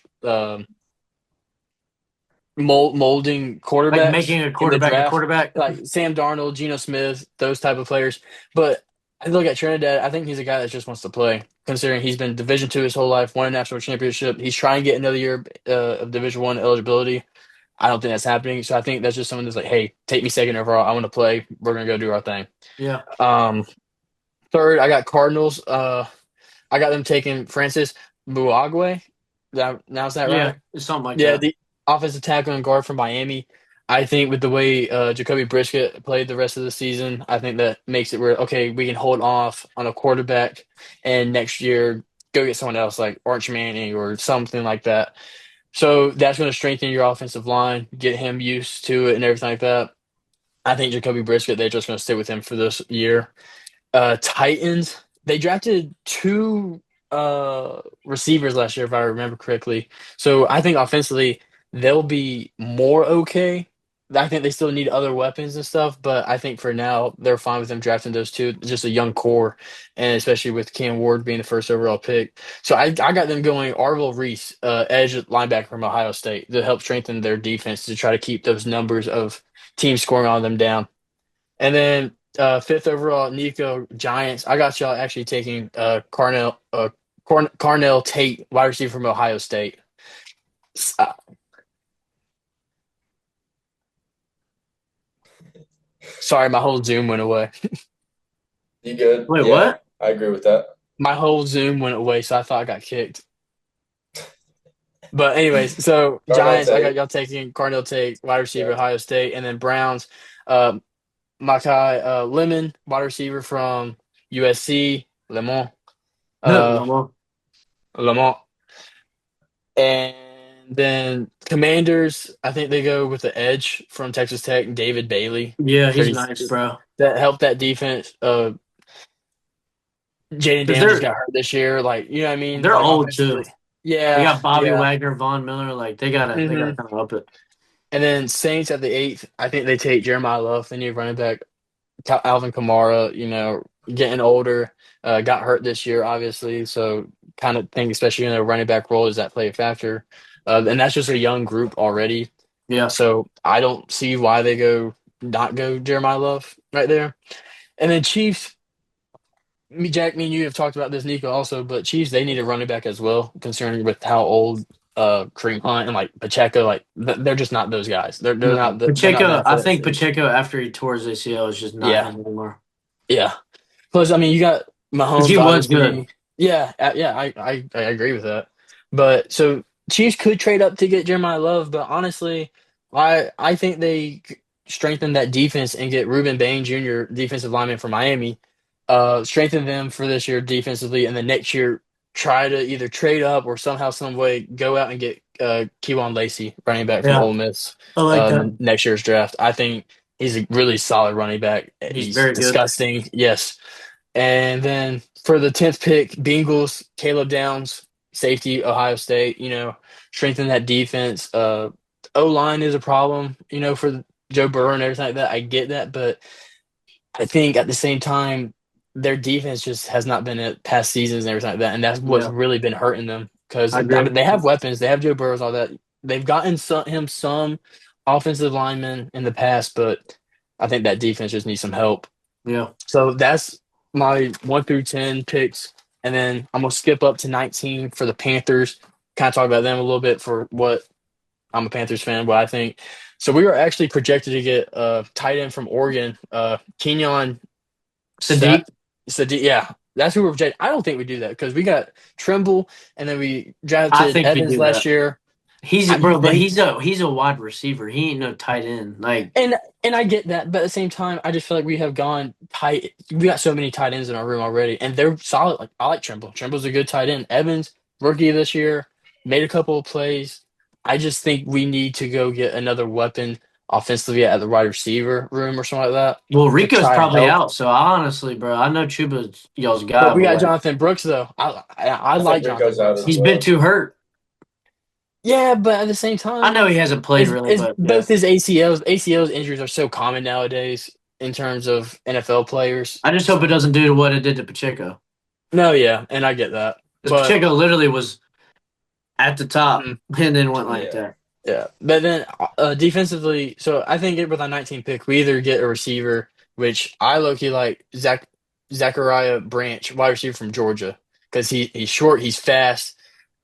molding quarterbacks, Like making a in the quarterback a draft. quarterback. Like Sam Darnold, Geno Smith, those type of players. But I look at Trinidad. I think he's a guy that just wants to play. Considering he's been Division II his whole life, won a national championship, he's trying to get another year of Division I eligibility. I don't think that's happening. So I think that's just someone that's like, hey, take me second overall. I want to play. We're gonna go do our thing. Yeah. Third, I got Cardinals. I got them taking Francis Buagwe. Now is that Yeah. right? Something like Yeah, that. the offensive tackle and guard from Miami. I think with the way Jacoby Brisket played the rest of the season, I think that makes it where, okay, we can hold off on a quarterback and next year go get someone else like Arch Manning or something like that. So that's going to strengthen your offensive line, get him used to it and everything like that. I think Jacoby Brisket, they're just going to stay with him for this year. Titans, they drafted two receivers last year, if I remember correctly. So I think offensively they'll be more okay. I think they still need other weapons and stuff, but I think for now they're fine with them drafting those two. Just a young core, and especially with Cam Ward being the first overall pick. So I got them going Arvil Reese, edge linebacker from Ohio State, to help strengthen their defense to try to keep those numbers of teams scoring on them down. And then fifth overall, Nico Giants. I got y'all actually taking Carnell Tate, wide receiver from Ohio State. Uh, Sorry, my whole Zoom went away. You good? Wait, Yeah, what? I agree with that. My whole Zoom went away, so I thought I got kicked. But anyways, so Carnell Giants, I got Tate. y'all taking Carnell Tate, wide receiver, Yeah. Ohio State, and then Browns, Makai Lemon, wide receiver from USC, Lemon, uh, Lamar. Lamont. And then Commanders, I think they go with the edge from Texas Tech, David Bailey. Yeah, he's Pretty nice, bro. that helped that defense. Jaden Because Daniels just got hurt this year. Like, you know what I mean? they're Like old too. offensively. They Yeah, got Bobby yeah. Wagner, Von Miller. Like they gotta hmm kind of up it. And then Saints at the eighth, I think they take Jeremiah Love. They need running back Alvin Kamara, getting older, got hurt this year, obviously. So kind of think, especially in a running back role, is that play a factor? And that's just a young group already. Yeah. So I don't see why they not go Jeremiah Love right there. And then Chiefs, Jack, me and you have talked about this, Nico, also, but Chiefs, they need a running back as well, concerning with how old Kareem Hunt and like Pacheco, like they're just not those guys. They're No. not they're not Pacheco, that I think athletic. Pacheco after he tore his ACL is just not Yeah, him anymore. yeah. Plus, I mean, you got Because he Mahomes, was good. obviously. Yeah, yeah, I agree with that. But so Chiefs could trade up to get Jeremiah Love, but honestly, I think they strengthen that defense and get Reuben Bain Jr., defensive lineman from Miami, strengthen them for this year defensively, and then next year try to either trade up or somehow, some way go out and get Keywan Lacey, running back from Yeah, Ole Miss, I like in that. the next year's draft. I think he's a really solid running back. He's He's very good. disgusting, yes. And then for the 10th pick, Bengals, Caleb Downs, safety, Ohio State, strengthen that defense. O-line is a problem, for Joe Burrow and everything like that. I get that, but I think at the same time, their defense just has not been at past seasons and everything like that. And that's what's Yeah, really been hurting them because I I agree. mean, they have weapons. They have Joe Burrow, all that. They've gotten him some offensive linemen in the past, but I think that defense just needs some help. Yeah. So that's my 1 through 10 picks. And then I'm going to skip up to 19 for the Panthers, kind of talk about them a little bit for what I'm a Panthers fan, what I think. So we were actually projected to get a tight end from Oregon, Kenyon Sadiq, Sadiq. Yeah, that's who we're projected. I don't think we do that because we got Trimble and then we I drafted think we Evans do last that. year. He's I, bro, but they he's a wide receiver. He ain't no tight end. Like and I get that, but at the same time, I just feel like we have gone tight. We got so many tight ends in our room already, and they're solid. Like I like Trimble. Trimble's a good tight end. Evans, rookie this year, made a couple of plays. I just think we need to go get another weapon offensively at the wide receiver room or something like that well, to Rico's try and probably help. out. So honestly, bro, I know Chuba's y'all's But guy, we but got like Jonathan Brooks though. I I like think Rico's Jonathan out Brooks. as he's been well. too hurt. Yeah, but at the same I time, know he hasn't played really, is but yeah. both his ACLs injuries are so common nowadays in terms of NFL players. I just hope it doesn't do to what it did to Pacheco. No, yeah, and I get that. Because But Pacheco literally was at the top mhm, and then went like Yeah. that. yeah. But then defensively, so I think with our 19th pick, we either get a receiver, which I low-key like Zachariah Branch, wide receiver from Georgia, because he's short, he's fast,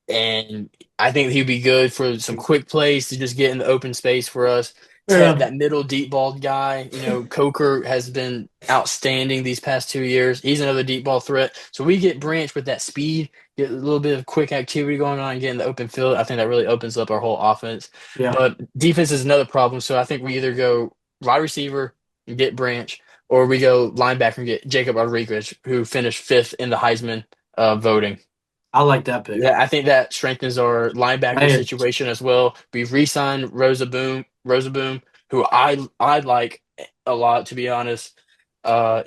and I think he'd be good for some quick plays to just get in the open space for us. Ted, Yeah. that middle deep ball guy, Coker has been outstanding these past 2 years. He's another deep ball threat. So we get Branch with that speed, get a little bit of quick activity going on, and get in the open field. I think that really opens up our whole offense. Yeah. But defense is another problem. So I think we either go wide receiver and get Branch, or we go linebacker and get Jacob Rodriguez, who finished fifth in the Heisman voting. I like that pick. Yeah, I think that strengthens our linebacker Hey, situation as well. We've re-signed Rosa Boom, who I like a lot, to be honest.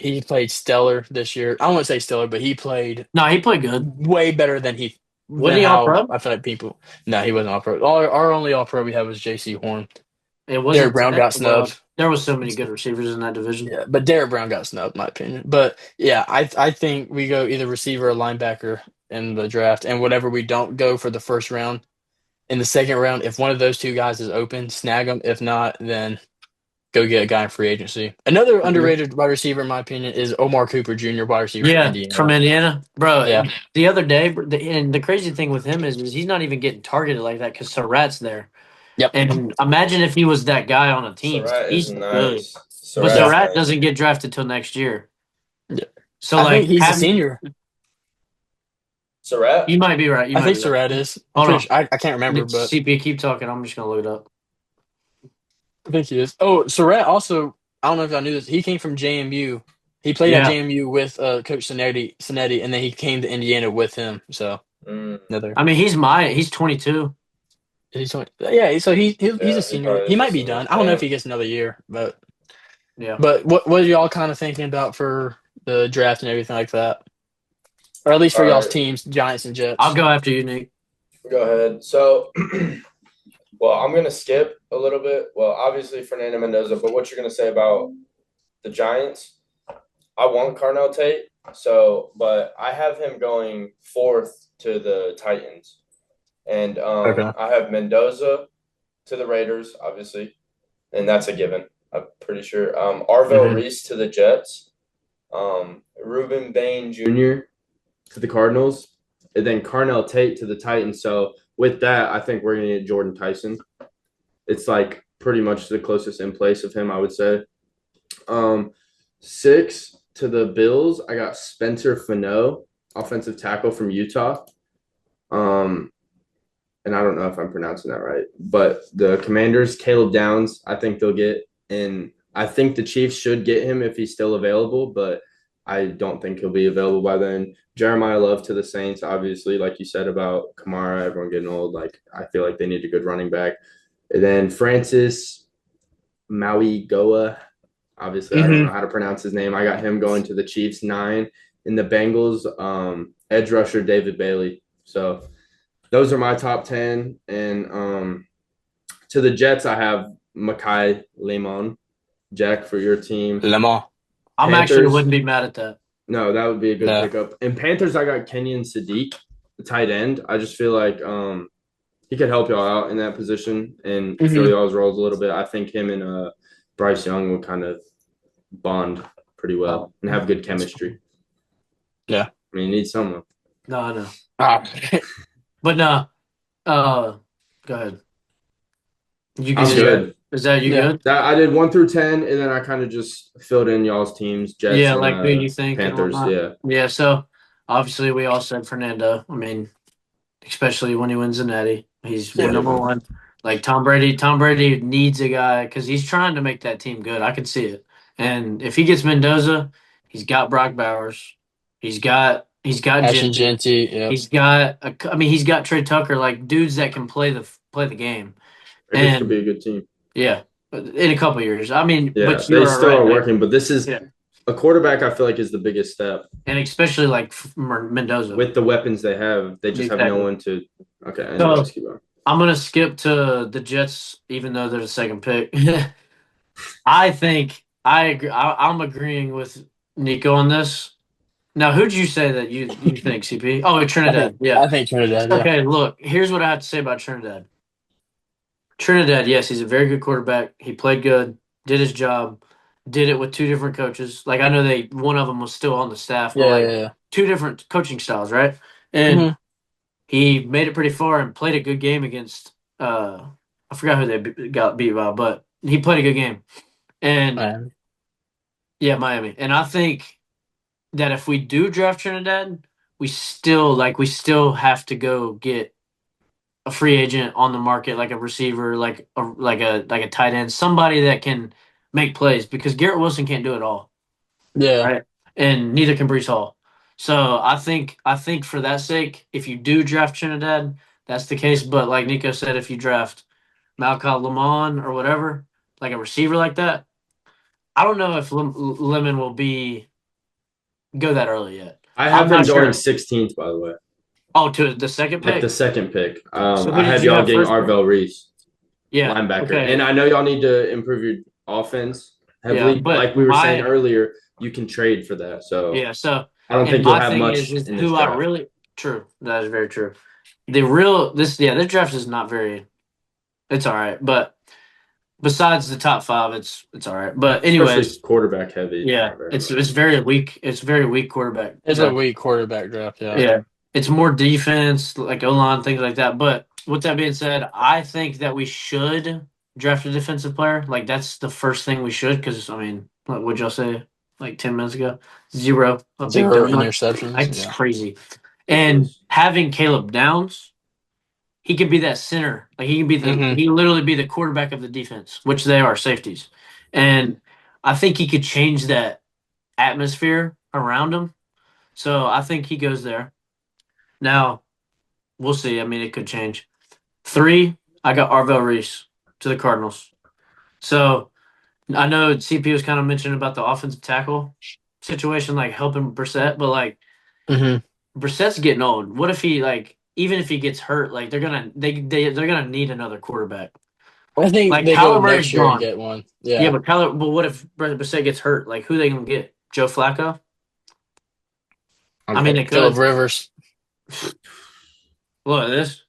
He played stellar this year. I don't want to say stellar, but he played No, he played good. way better Wasn't than he all how pro? I feel like people. No, he wasn't all pro. Our only all pro we had was J.C. Horn. It Derek wasn't Brown got well. snubbed. There was so many good receivers in that division. Yeah, but Derek Brown got snubbed, in my opinion. But yeah, I think we go either receiver or linebacker in the draft, and whatever we don't go for the first round, in the second round, if one of those two guys is open, snag them. If not, then go get a guy in free agency. Another Mhm. underrated wide receiver, in my opinion, is Omar Cooper Jr., wide receiver from Yeah, from Indiana. Indiana, bro. Yeah. The other day, and the crazy thing with him is he's not even getting targeted like that because Surratt's there. Yep. And imagine if he was that guy on a team. Surratt is He's good, nice. but Yeah. Surratt's Surratt nice. doesn't get drafted till next year. Yeah. So I think like, he's a senior. Surratt? you might be right. You I might think be right. Surratt is. Hold on, I can't remember, but CP, keep talking. I'm just gonna look it up. I think he is. Oh, Surratt also, I don't know if y'all knew this. He came from JMU. He played at Yeah, JMU with Coach Sinetti, and then he came to Indiana with him. So Mm, another. I mean he's 22. He's 20, yeah, so he's a yeah, he senior. probably He is a might be senior. done. I don't know if Damn. he gets another year, but Yeah, what are y'all kind of thinking about for the draft and everything like that, or at least All for y'all's right, teams, Giants and I'll Jets? go after you, Nick. go ahead. So, well, I'm gonna skip a little bit. Well, obviously Fernando Mendoza, but what you're gonna say about the Giants? I want Carnell Tate, but I have him going fourth to the Titans, and Okay. I have Mendoza to the Raiders, obviously, and that's a given. I'm pretty sure. Arvell Hmm. Reese to the Jets, Ruben Bain Jr. to the Cardinals, and then Carnell Tate to the Titans. So with that, I think we're gonna get Jordan Tyson. It's like pretty much the closest in place of him, I would say. 6 to the Bills, I got Spencer Fano, offensive tackle from Utah. Um, and I don't know if I'm pronouncing that right, but the Commanders, Caleb Downs, I think they'll get, and I think the Chiefs should get him if he's still available, but I don't think he'll be available by then. Jeremiah Love to the Saints, obviously, like you said about Kamara, everyone getting old. Like I feel like they need a good running back. And then Francis Maui Goa, obviously I don't know how to pronounce his name. I got him going to the Chiefs 9. In the Bengals, edge rusher David Bailey. So those are my top 10. And to the Jets, I have Makai Lemon. Jack, for your team. Lamar. I'm Panthers, actually wouldn't be mad at that. no, that would be a good No. pickup. And Panthers, I got Kenyon Sadiq, the tight end. I just feel like he could help y'all out in that position and fill y'all's roles a little bit. I think him and Bryce Young will kind of bond pretty well and have good chemistry. Yeah. I mean, you need someone. No, I know. Ah. But no, go ahead. You I'm good. Is that you Yeah. good? That I did 1 through 10, and then I kind of just filled in y'all's teams, Jets Yeah, and like who you think and Panthers. whatnot. Yeah. Yeah, so obviously we all said Fernando. I mean, especially when he wins the Natty, he's Yeah. number one. Like Tom Brady needs a guy because he's trying to make that team good. I can see it. And if he gets Mendoza, he's got Brock Bowers, he's got Ashton Genty, Genty. Yep. he's got Trey Tucker, like dudes that can play the game. Raiders could And be a good team. yeah, in a couple of years. I mean, Yeah, but they you're still right. are Like, working, but this is yeah, a quarterback. I feel like is the biggest step and especially like Mendoza. with the weapons they have. They just have no Exactly. one to. Okay, So anyways, keep going. I'm gonna skip to the Jets, even though they're the second pick. I think I agree. I'm agreeing with Nico on this. Now, who'd you say that you think, CP? Oh, Trinidad. Yeah. I think Trinidad. Yeah. Okay, look, here's what I have to say about Trinidad. Trinidad, yes, he's a very good quarterback. He played good, did his job, did it with two different coaches. Like I know one of them was still on the staff, but Yeah. like Yeah. two different coaching styles, right? And Mhm. he made it pretty far and played a good game against I forgot who they got beat by, but he played a good game. And Man. yeah, Miami. And I think that if we do draft Trinidad, we still have to go get a free agent on the market, like a receiver, like a tight end, somebody that can make plays because Garrett Wilson can't do it all, Yeah. right? And neither can Brees Hall. So I think for that sake, if you do draft Trinidad, that's the case. But like Nico said, if you draft Malcolm Lamont or whatever, like a receiver like that, I don't know if Lemon will go that early yet. I I'm have him not going sure. 16th, by the way. Oh, to the second Like pick. the second pick. So who I did had you y'all have getting first pick? Arvell Reese, Yeah. linebacker. Okay. And I know y'all need to improve your offense heavily, Yeah, but like we were saying earlier, you can trade for that. So yeah. So I don't and think you'll my have thing much is in this who I draft. really true. That is very true. This draft is not very. It's all right, but besides the top five, it's all right. But Especially anyways, quarterback heavy. yeah, Not very it's much. it's very weak. It's very weak quarterback It's a draft. weak quarterback draft. Yeah. Yeah, it's more defense, like O-line, things like that. But with that being said, I think that we should draft a defensive player. Like that's the first thing we should, because I mean, what would y'all say like 10 minutes ago? Zero, a big 0 donut. interceptions. That's Yeah. crazy. And having Caleb Downs, he could be that center. Like he can literally be the quarterback of the defense, which they are safeties. And I think he could change that atmosphere around him. So I think he goes there. Now, we'll see. I mean, it could change. 3, I got Arvell Reese to the Cardinals. So I know CP was kind of mentioning about the offensive tackle situation, like helping Brissett, but like Brissett's getting old. What if he like even if he gets hurt, like they're gonna need another quarterback. I think Like they go Kyler Murray's next year and gone. get one. Yeah, Yeah. but what if Brissett gets hurt? Like who they gonna get? Joe Flacco? I mean, they Philip could. Rivers, Look at this.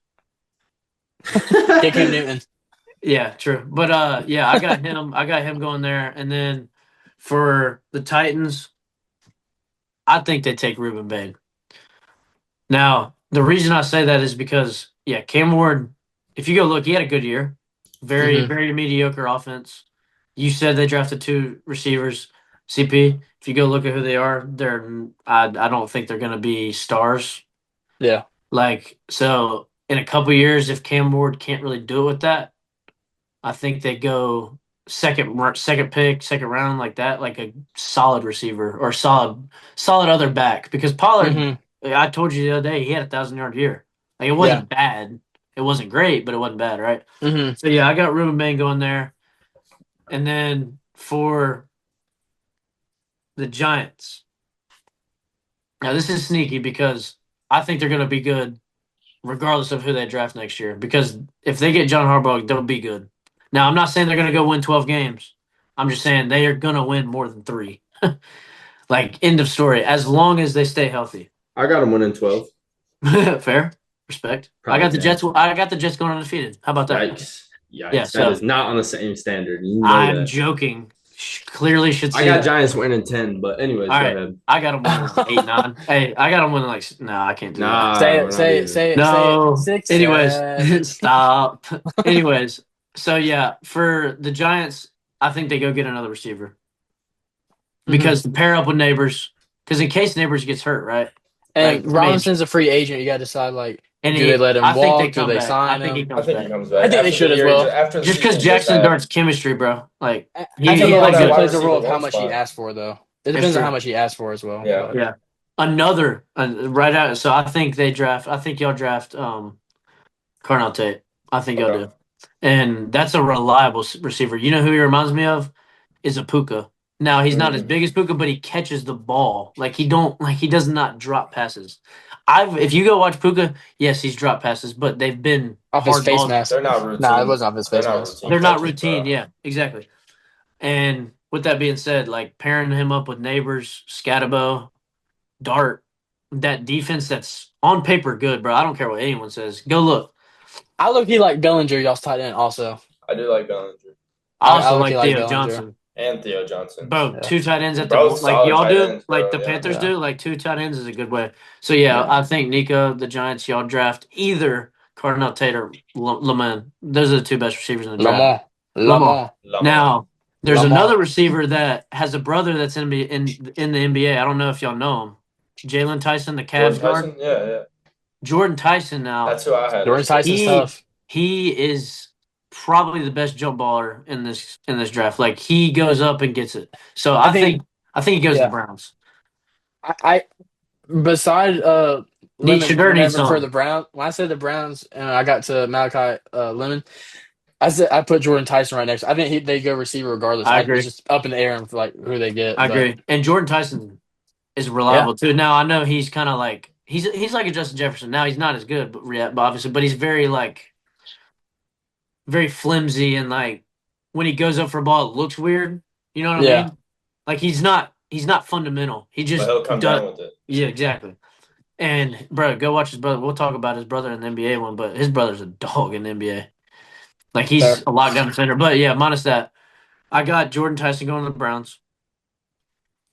Cam Newton. Yeah, true. But yeah, I got him. I got him going there, and then for the Titans, I think they take Ruben Bain. Now, the reason I say that is because yeah, Cam Ward. If you go look, he had a good year. Very, very mediocre offense. You said they drafted 2 receivers. CP. If you go look at who they are, I don't think they're going to be stars. Yeah. Like so, in a couple years, if Cam Ward can't really do it with that, I think they go second pick, second round like that, like a solid receiver or solid other back. Because Pollard, I told you the other day, he had 1,000-yard year. Like it wasn't bad. It wasn't great, but it wasn't bad, right? So yeah, I got Ruben Bain going there, and then for the Giants. Now this is sneaky because I think they're going to be good regardless of who they draft next year. Because if they get John Harbaugh, they'll be good. Now, I'm not saying they're going to go win 12 games. I'm just saying they are going to win more than 3. Like, end of story. As long as they stay healthy. I got them winning 12. Fair. Respect. Probably I got the 10. Jets. I got the Jets going undefeated. How about that? Yikes. Yeah, That is not on the same standard. You know I'm that. joking. Clearly should say I got that. Giants winning 10, but anyways, All go right. ahead. I got them winning 8, 9. Hey, I got them winning like no, I can't do that. Say we're it. not Say it. even. Say it. No. Say it. 6, Anyways, 7. stop. Anyways, so yeah, for the Giants, I think they go get another receiver because to pair up with Neighbors, because in case Neighbors gets hurt, right? And Robinson's a free agent. You got to decide do they let him I think walk? they Do come they back. sign I think he him? comes I think back. he comes back. I think they should as well. After the Just because season Jackson had- Dart's chemistry, bro. Like I he think it played also good. plays a role of receiver how one much he spot. asked for, though. It It's depends on true. how much he asked for as well. Yeah. But. Yeah. Another right out. So I think they draft. I think y'all draft Carnell Tate. I think y'all do, and that's a reliable receiver. You know who he reminds me of is a Puka. Now he's not as big as Puka, but he catches the ball. He does not drop passes. If you go watch Puka, yes, he's dropped passes, but they've been Off his hard face balls. mask. They're not routine. Nah, it wasn't off his face They're not mask. routine. They're not catches, routine. bro. Yeah, exactly. And with that being said, like pairing him up with Neighbors, Scatabo, Dart, that defense that's on paper good, bro. I don't care what anyone says. Go look. I look like Bellinger, y'all's tight end, also. I do like Bellinger. I also look like like Theo Bellinger. Johnson. And Theo Johnson. Bro, Yeah. 2 tight ends at the Both like solid y'all tight do, ends, bro, like the yeah. Panthers Yeah. do, like 2 tight ends is a good way. So yeah, I think Nico, the Giants, y'all draft either Cardinal Tate or Lamont. Those are the 2 best receivers in the draft. Lamont. Now, there's Lamont. another receiver that has a brother that's in the NBA. I don't know if y'all know him. Jalen Tyson, the Cavs guard. Yeah. Jordan Tyson now. That's who I had. Jordan Tyson's tough. He is probably the best jump baller in this draft. Like he goes up and gets it. So I think he goes to the Browns. Beside Shedeur needs for some. the Browns. When I said the Browns and I got to Malachi Lemon, I put Jordan Tyson right next. I think they go receiver regardless. I agree. It's just up in the air and like who they get. I But agree. And Jordan Tyson is yeah, reliable too. Now I know he's kind of like he's like a Justin Jefferson. Now he's not as good, but obviously, but he's very like very flimsy and like when he goes up for a ball, it looks weird. You know what I yeah, mean? Like he's not fundamental. He But just he'll come does. down with it. Yeah, exactly. And bro, go watch his brother. We'll talk about his brother in the NBA one, but his brother's a dog in the NBA. Like he's fair. a lockdown defender. But yeah, minus that, I got Jordan Tyson going to the Browns.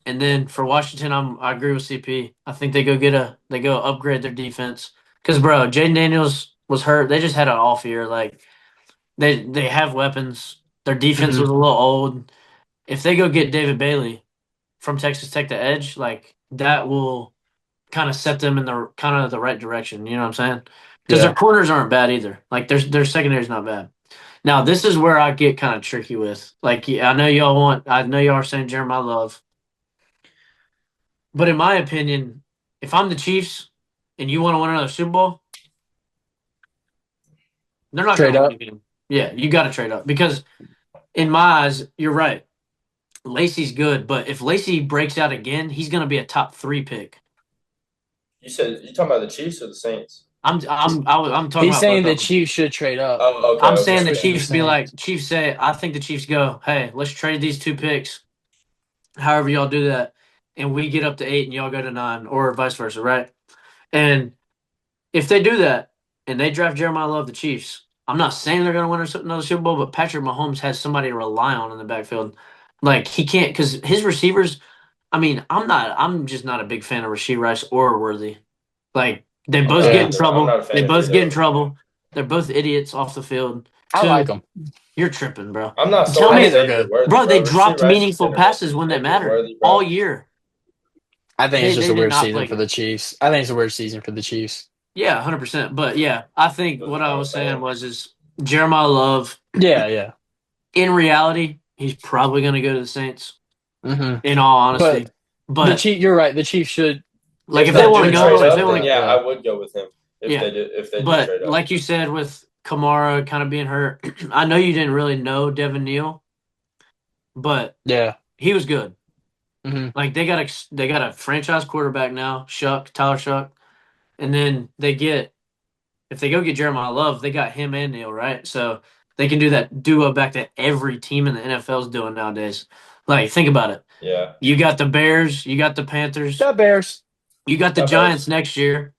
And then for Washington, I agree with CP. I think they go upgrade their defense because bro, Jaden Daniels was hurt. They just had an off year. Like they have weapons. Their defense Mhm. was a little old. If they go get David Bailey from Texas Tech to edge, like that will kind of set them in the kind of the right direction. You know what I'm saying? Because their Yeah, corners aren't bad either. Like their secondary's not bad. Now this is where I get kind of tricky with. Like yeah, I know y'all are saying Jeremiah Love. But in my opinion, if I'm the Chiefs and you want to win another Super Bowl, they're not going trade to win up. a game. Yeah, you got to trade up because in my eyes, you're right. Lacey's good, but if Lacey breaks out again, he's going to be a top 3 pick. You talking about the Chiefs or the Saints? I'm talking He's about both saying the of them. Chiefs should trade up. Oh, okay, I'm okay, saying the Switching okay. the Chiefs be Saints. like Chiefs say. I think the Chiefs go, hey, let's trade these 2 picks. However y'all do that, and we get up to 8 and y'all go to 9, or vice versa, right? And if they do that and they draft Jeremiah Love, the Chiefs, I'm not saying they're going to win another Super Bowl, but Patrick Mahomes has somebody to rely on in the backfield. Like he can't because his receivers. I mean, I'm just not a big fan of Rasheed Rice or Worthy. Like they I'm both not get in Yeah, either. I'm trouble. not a They fan of both either get in of them. trouble. They're both idiots off the field. I like 2, them. you're tripping, bro. I'm not Tell sold I on think me, they're Xavier good. Worthy, bro. They bro. Rasheed dropped Rice is meaningful hit or miss, passes but when they Xavier mattered Worthy, all bro. year. I think it's just They a did weird not season play for good. the Chiefs. I think it's a weird season for the Chiefs. Yeah, 100%. But yeah, I think That's what what I I'm was saying saying. was is Jeremiah Love. Yeah, yeah. In reality, he's probably going to go to the Saints. hmm In all But honesty, the but Chief, you're right. The Chiefs should, like if if they they're If want to they doing go, trade something if they like up, want then to, that, yeah, yeah. I would go with him yeah. if they do But trade up. like you said with Kamara kind of being hurt, I know you didn't really know Devin Neal, but Yeah. he was good. hmm Like they got a franchise quarterback now, Tyler Shuck, and then they get if they go get Jeremiah Love, they got him and Neal, right? So they can do that duo back that every team in the NFL is doing nowadays. Like think about it. Yeah, You got the Bears, you got the Panthers, Got Bears. you got the got Giants Bears. next year.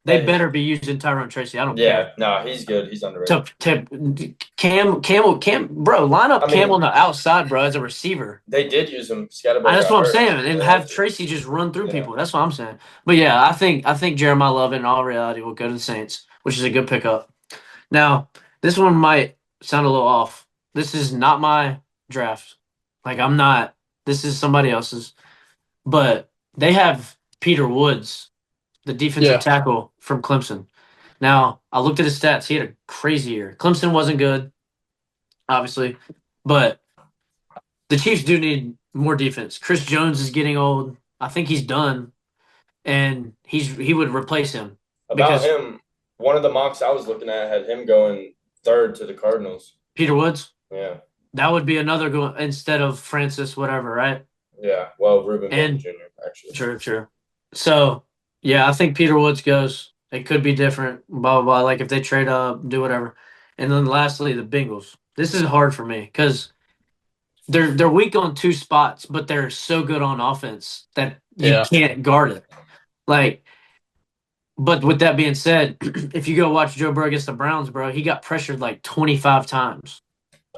They Hey, better be using Tyrone Tracy. I don't yeah, care. no, he's good. He's underrated. Cam, bro, line up I Cam on mean, the outside, bro, as a receiver. they did use him. Scatterbo That's got what I'm hurt, saying, so and they had have to. Tracy just run through Yeah, people. That's what I'm saying. But yeah, I think Jeremiah Love in all reality will go to the Saints, which is a good pickup. Now, this one might sound a little off. This is not my draft. Like I'm not. This is somebody else's. But they have Peter Woods, the defensive Yeah. tackle from Clemson. Now, I looked at his stats. He had a crazy year. Clemson wasn't good, obviously, but the Chiefs do need more defense. Chris Jones is getting old. I think he's done, and he would replace him about because him, one of the mocks I was looking at had him going third to the Cardinals. Peter Woods. Yeah, That would be another go instead of Francis, whatever, right? yeah. Well, Reuben Gordon And Jr. actually. true. So yeah, I think Peter Woods goes. It could be different, blah blah blah. Like if they trade up, do whatever. And then lastly, the Bengals. This is hard for me because they're weak on 2 spots, but they're so good on offense that you Yeah. can't guard it. Like, but with that being said, if you go watch Joe Burrow against the Browns, bro, he got pressured like 25 times.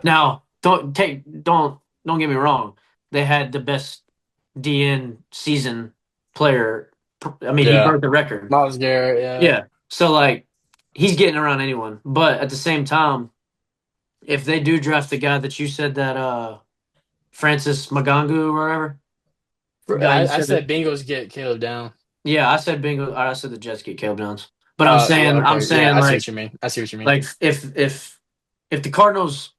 Now, don't get me wrong. They had the best DN season player. I mean, he Yeah. broke the record. Miles Garrett. Yeah. Yeah. So like, he's getting around anyone. But at the same time, if they do draft the guy that you said that Francis Magangu or whatever. The guy you I said said that. Bengals get Caleb down. Yeah, I said bingo. I said the Jets get Caleb Downs. But I'm saying, I'm Okay. Yeah. saying I see like, what you mean. I see what you mean. like if the Cardinals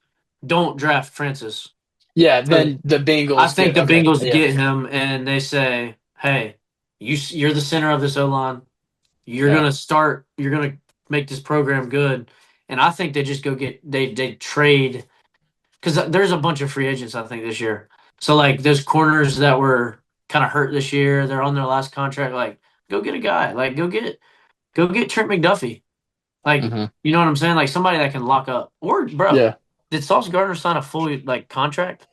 don't draft Francis, Yeah. so Then the I Bengals think get. the Okay. Bengals Yeah. get him and they say, "Hey, you're the center of this O line. You're Yeah. gonna start. You're gonna make this program good, and I think they just go get they trade because there's a bunch of free agents I think this year. So like those corners that were kind of hurt this year, they're on their last contract. Like go get a guy. Like go get Trent McDuffie. Like Mm-hmm. you know what I'm saying? Like somebody that can lock up. Or bro, Yeah. did Sauce Gardner sign a full like contract?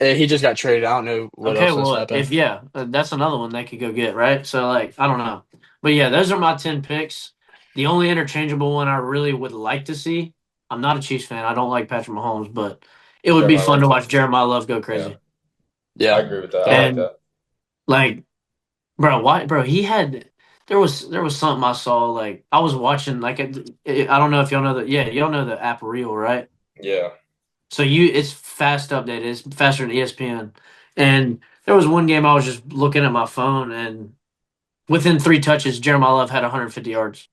He just got traded. I don't know what Okay, else has well, happened. that's another one they could go get, right? So, like, I don't know. But yeah, those are my 10 picks. The only interchangeable one I really would like to see, I'm not a Chiefs fan. I don't like Patrick Mahomes, but it would be Jeremiah fun to Love. watch Jeremiah Love go crazy. Yeah. I agree with that. I like And, that. like, bro, he had, there was something I saw, like, I was watching, like, I don't know if y'all know that. Yeah, y'all know the app Reel, right? Yeah. So it's fast updated. It's faster than ESPN. And there was one game I was just looking at my phone, and within 3 touches, Jeremiah Love had 150 yards.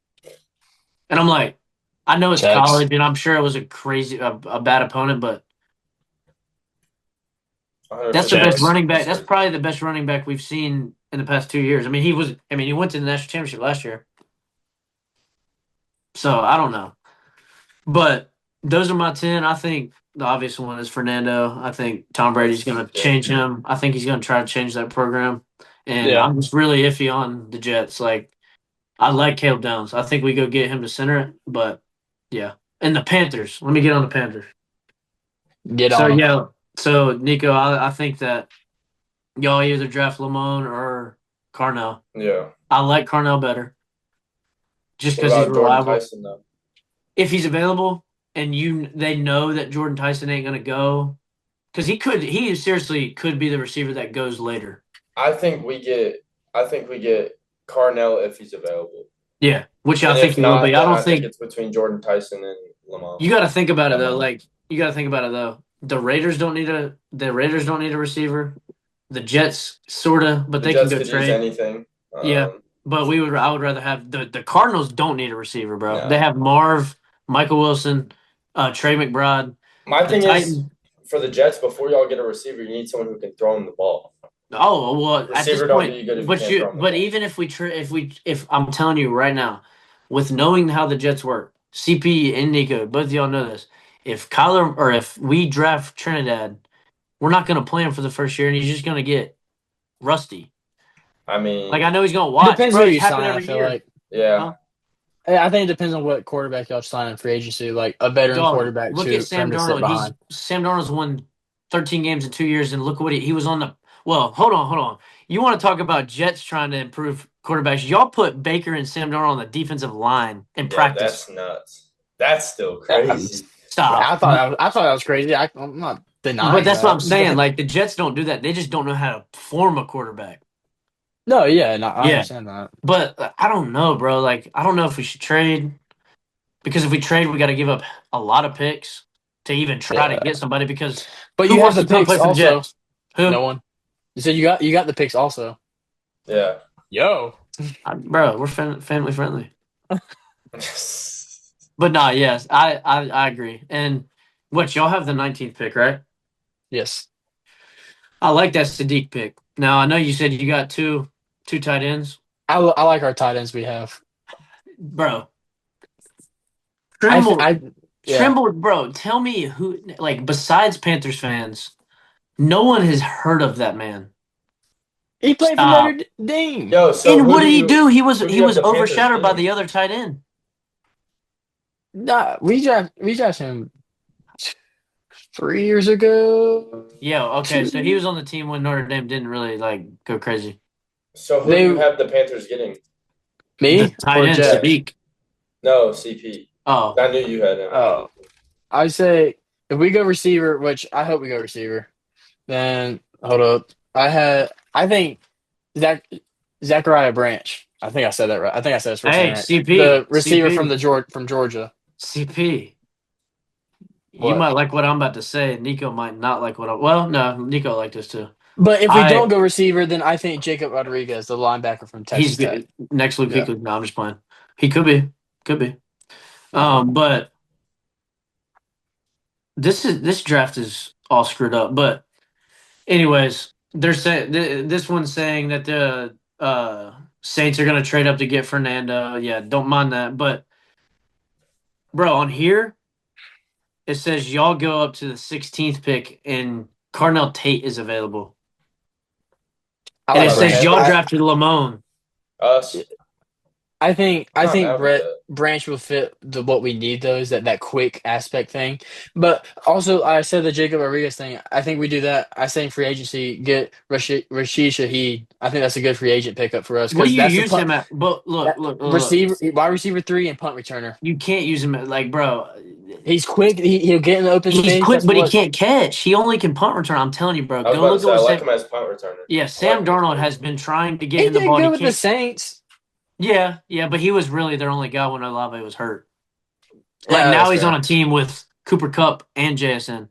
And I'm like, I know it's Facts. college, and I'm sure it was a bad opponent, but that's the best running back. That's probably the best running back we've seen in the past 2 years. I mean, he went to the national championship last year. So I don't know. But those are my 10. I think the obvious one is Fernando. I think Tom Brady's going to change him. I think he's going to try to change that program. And Yeah. I'm just really iffy on the Jets. Like, I like Caleb Downs. I think we go get him to center it. But, yeah. And the Panthers. Let me get on the Panthers. On them. Yeah. So, Nico, I think that y'all either draft Lamone or Carnell. Yeah. I like Carnell better. Just What because he's about Jordan reliable. Tyson, though? If he's available and they know that Jordan Tyson ain't gonna go, because he seriously could be the receiver that goes later. I think we get Carnell if he's available. Yeah, which And I think if he will not, be. then I don't think it's between Jordan Tyson and Lamont. you got to think about it though. Like you got to think about it though. The Raiders don't need a receiver. The Jets sorta, but they Jets can go could trade use anything. Yeah. But I would rather have the Cardinals don't need a receiver, bro. No. They have Marv, Michael Wilson, Trey McBride. My thing Titans, is for the Jets, before y'all get a receiver, you need someone who can throw him the ball. oh well, at this Receiver don't point, do you good if but you can't throw him the ball. even if I'm telling you right now, with knowing how the Jets work, CP and Nico, both of y'all know this. If we draft Trinidad, we're not going to play him for the first year, and he's just going to get rusty. I mean, Like I know he's going to watch. Depends bro, who it's you happened sign. I every feel year. like. Yeah. Huh? I think it depends on what quarterback y'all sign in free agency. Like a veteran quarterback Look to at Sam for him to sit Darnold. behind. Sam Darnold's won 13 games in 2 years, and look what he was on the. Well, hold on. You want to talk about Jets trying to improve quarterbacks? Y'all put Baker and Sam Darnold on the defensive line in practice. That's nuts. That's still crazy. Stop. Yeah, I thought that was crazy. I'm not denying. But that's that. what I'm saying. Like the Jets don't do that. They just don't know how to form a quarterback. No, yeah, no, I understand that. But I don't know, bro. Like I don't know if we should trade because if we trade, we got to give up a lot of picks to even try to get somebody. Because but who you have wants the to come picks play for the also. Jets? Who? No one. You said you got the picks also. Yeah. Yo, bro, we're family friendly. But nah, yes, I agree. And what y'all have the 19th pick, right? yes. I like that Sadiq pick. Now I know you said you got two tight ends. I like our tight ends we have, bro. Trimble, yeah. Trimble, bro. Tell me who, like, besides Panthers fans, no one has heard of that man. He played for Notre Dame. Yo, so and what did he do? He was the overshadowed by the other tight end. Nah, we drafted him 3 years ago. Yeah, okay. So he was on the team when Notre Dame didn't really like go crazy. So who do you have the Panthers getting? Me? The tight end, Sadiq. No, CP. Oh. I knew you had him. Oh. I'd say if we go receiver, which I hope we go receiver, then hold up. I think Zachariah Branch. I think I said that right. I think I said his first name right. CP. The receiver CP. from Georgia. CP. What? You might like what I'm about to say. Nico might not like what well, no, Nico liked this too. But if we don't go receiver, then I think Jacob Rodriguez, the linebacker from Texas Tech. Next Luke Kuechly. No, I'm just playing. He could be. But this draft is all screwed up. But anyways, they're saying this one's saying that the Saints are going to trade up to get Fernando. Yeah, don't mind that. But bro, on here it says y'all go up to the 16th pick and Carnell Tate is available. I And it like says Branch. y'all drafted Lamone. Us. I think I'm not mad with Branch will fit what we need though, is that quick aspect thing. But also I said the Jacob Rodriguez thing. I think we do that. I say in free agency, get Rashid Shaheed. I think that's a good free agent pickup for us What do because you that's the use punt him at? But look, that look, look. receiver, wide receiver 3 and punt returner. You can't use him at, like, bro. He's quick. He'll get in the open He's space. quick, That's but he what can't catch. He only can punt return. I'm telling you, bro. I was Go about to look at say I what like Sam. him as punt returner. Yeah, I like Sam him as Darnold punt has returner. been trying to get he him the did ball. good He with the can't. Saints. Yeah, but he was really their only guy when Olave was hurt. Like Yeah, now that's he's on fair. a team with Cooper Kupp and JSN.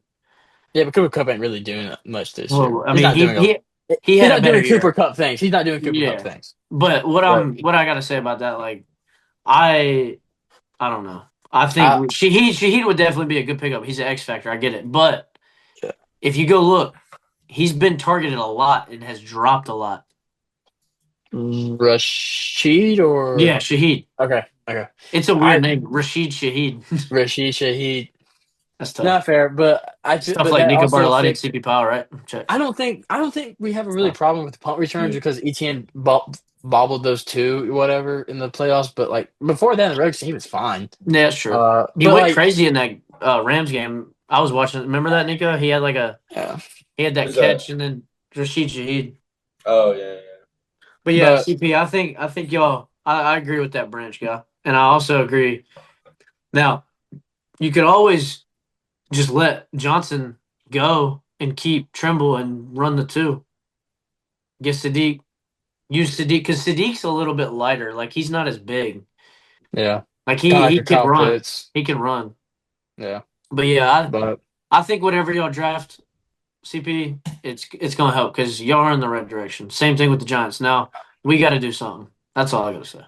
Yeah, but Cooper Cup ain't really doing much this year. Well, I He's mean, not doing he he's had a not better doing Cooper year. Cup things. He's not doing Cooper Cup Yeah, things. but what But I gotta say about that, like, I don't know. I think I Shaheed would definitely be a good pickup. He's an X factor. I get it, but yeah. if you go look, he's been targeted a lot and has dropped a lot. Rashid Yeah, or Shaheed. okay. It's a weird I name, Rashid Shaheed. Rashid Shaheed. That's tough. Not fair, but Stuff but like that Nico also Bartolotti and affects. CP Powell, right? Check. I don't think we have a really Tough. problem with the punt returns because ETN bobbled those two whatever in the playoffs. But like before that, in the regular season, he was fine. Yeah, that's true. He But went like crazy in that Rams game. I was watching. Remember that, Nico? He had yeah, he had that Who's that? catch and then Rashid Shaheed. Oh yeah. But yeah, but CP, I think y'all. I agree with that Branch guy, and I also agree. Now you could always just let Johnson go and keep Trimble and run the two. Get Sadiq. Use Sadiq because Sadiq's a little bit lighter. Like he's not as big. yeah, Like kind of like he a can Kyle run. Pitts. He can run. Yeah, But yeah, but I think whatever y'all draft, CP, it's gonna help because y'all are in the right direction. Same thing with the Giants. Now we got to do something. That's all I gotta say.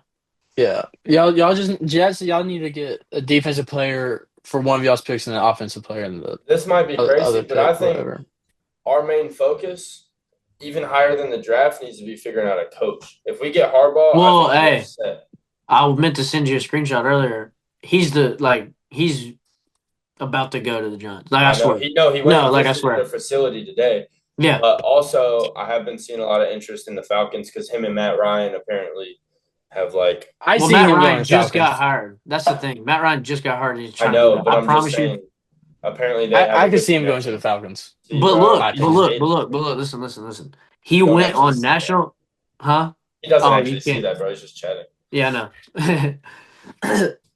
yeah, y'all just Jets. Y'all need to get a defensive player for one of y'all's picks and an offensive player in the This might be other crazy, but I pick, think whatever. our main focus, even higher than the draft, needs to be figuring out a coach. If we get Harbaugh, Well, I think we're hey, set. I meant to send you a screenshot earlier. He's about to go to the Giants. Like I I know swear. he went No, and like I visited their swear. facility today. Yeah. But also, I have been seeing a lot of interest in the Falcons because him and Matt Ryan apparently have like. I Well, see Matt him going Ryan to just got Falcons. hired. That's the thing. Matt Ryan just got hired. And he's I trying to do know, that. but I I'm just promise you. saying. Apparently, they have I a could good see him going to the connection. Falcons. See, bro, My he just opinion. hated it. But look, listen. He You don't went actually on see that. national, huh? He doesn't Oh, you actually see can't. that, bro. He's just chatting. Yeah, I know.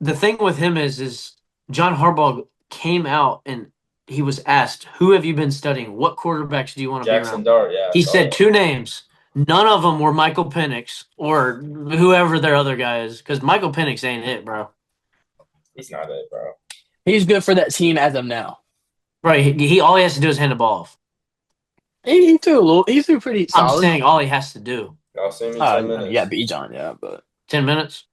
The thing with him is John Harbaugh came out and he was asked, "Who have you been studying? What quarterbacks do you want to be Jackson around?" Dart, yeah, I He saw said that. two names. None of them were Michael Penix or whoever their other guy is, because Michael Penix ain't it, bro. He's not it, bro. He's good for that team as of now. Right? He all he has to do is hand the ball off. He threw a little. He threw pretty I'm just solid. saying all he has to do. Y'all see me 10 I mean, yeah, minutes. Bijan, yeah, but 10 minutes.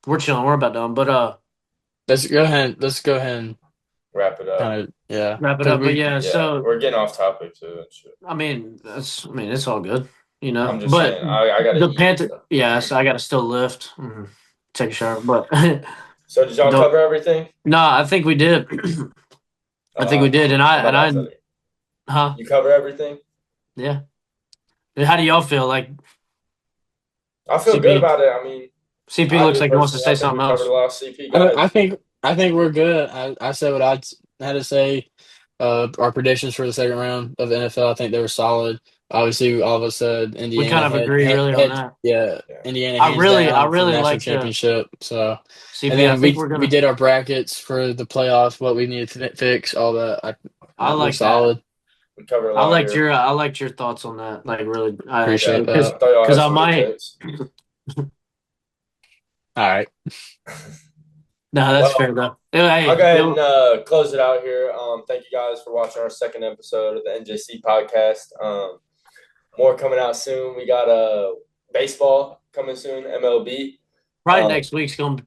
We're chilling. We're about done. But let's go ahead. Let's go ahead and Wrap it up. kind of yeah, wrap it because up. But we yeah, Yeah, so we're getting off topic too. And shit. I mean it's all good, you know. I'm just But saying, I gotta the eat. Panther, So. yeah, so I gotta still lift, take a shower. But So did y'all don't. cover everything? No, I think we did. I think we did, and I'm about to ask I, that. huh? You cover everything? Yeah. And how do y'all feel? Like I feel good about it. I mean, CP I looks do like he wants to personally. say I think we something covered else. a lot of CP guys. I think we're good. I said what I had to say. Our predictions for the second round of the NFL, I think they were solid. Obviously, all of us said We kind Indiana of agree really on that. yeah, Yeah. Indiana I hands down for the really national like the championship. So, and CP. I then think we're we gonna. did our brackets for the playoffs, what we needed to fix, all that. I We're like that. solid. We covered a lot here. I liked your thoughts on that. Like really, I Yeah, Appreciate actually I that. thought y'all because had I some good might. takes. All right. No, that's Well, fair though. Hey, I'll go ahead and close it out here. Thank you guys for watching our second episode of the NJC podcast. More coming out soon. We got baseball coming soon, MLB. probably next week's gonna.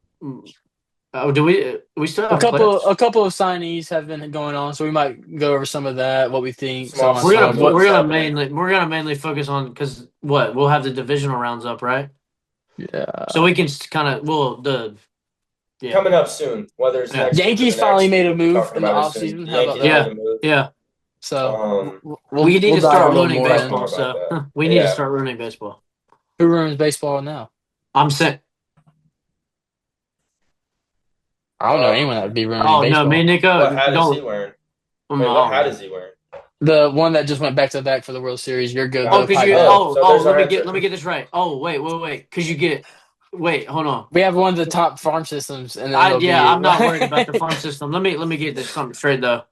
Oh, do we still A have playoffs? couple of signees have been going on, so we might go over some of that, what we think, so Small on and so on. what's happening. We're gonna mainly focus on because we'll have the divisional rounds up, right? Yeah. So we can kind of the Yeah. Coming up soon, whether it's next week or Yankees the finally next made week, a we'll be move talking in the about it soon. offseason. The How about Yankees that? made a move. Yeah. So We need to dive start a little ruining more in. baseball. Talk about So that. we need to Yeah. start ruining baseball. Who ruins baseball now? I'm saying. I don't know anyone that would be ruining Oh baseball. no, me and Nico What hat is he don't. wearing? Wait, what hat is he wearing? The one that just went back to back for the World Series. You're good. Oh, The because pipe you. down. so there's our Let answer. me get this right. Oh, wait. Because you get. Wait, hold on. We have one of the top farm systems in the MLB. I'm not worried about the farm system. Let me get this something straight though.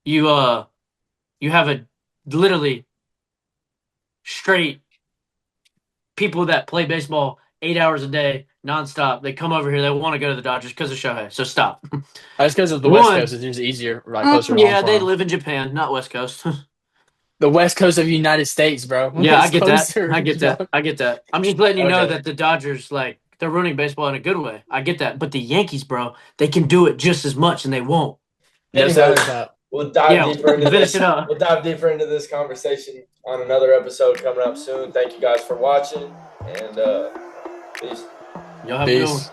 You have a literally straight people that play baseball 8 hours a day nonstop. They come over here. They want to go to the Dodgers because of Shohei. So stop. That's because of the West Coast. It's just easier, right closer to home Yeah, for they them. live in Japan, not West Coast. The West Coast of the United States, bro. Yeah, I It's get that. closer, I get that. dog. I get that. I'm just letting you know Okay. that the Dodgers, like, they're ruining baseball in a good way. I get that. But the Yankees, bro, they can do it just as much, and they won't. No Anyways, doubt about. we'll dive deeper into finish this. it up. We'll dive deeper into this conversation on another episode coming up soon. Thank you guys for watching, and peace. Y'all have a good one. Peace.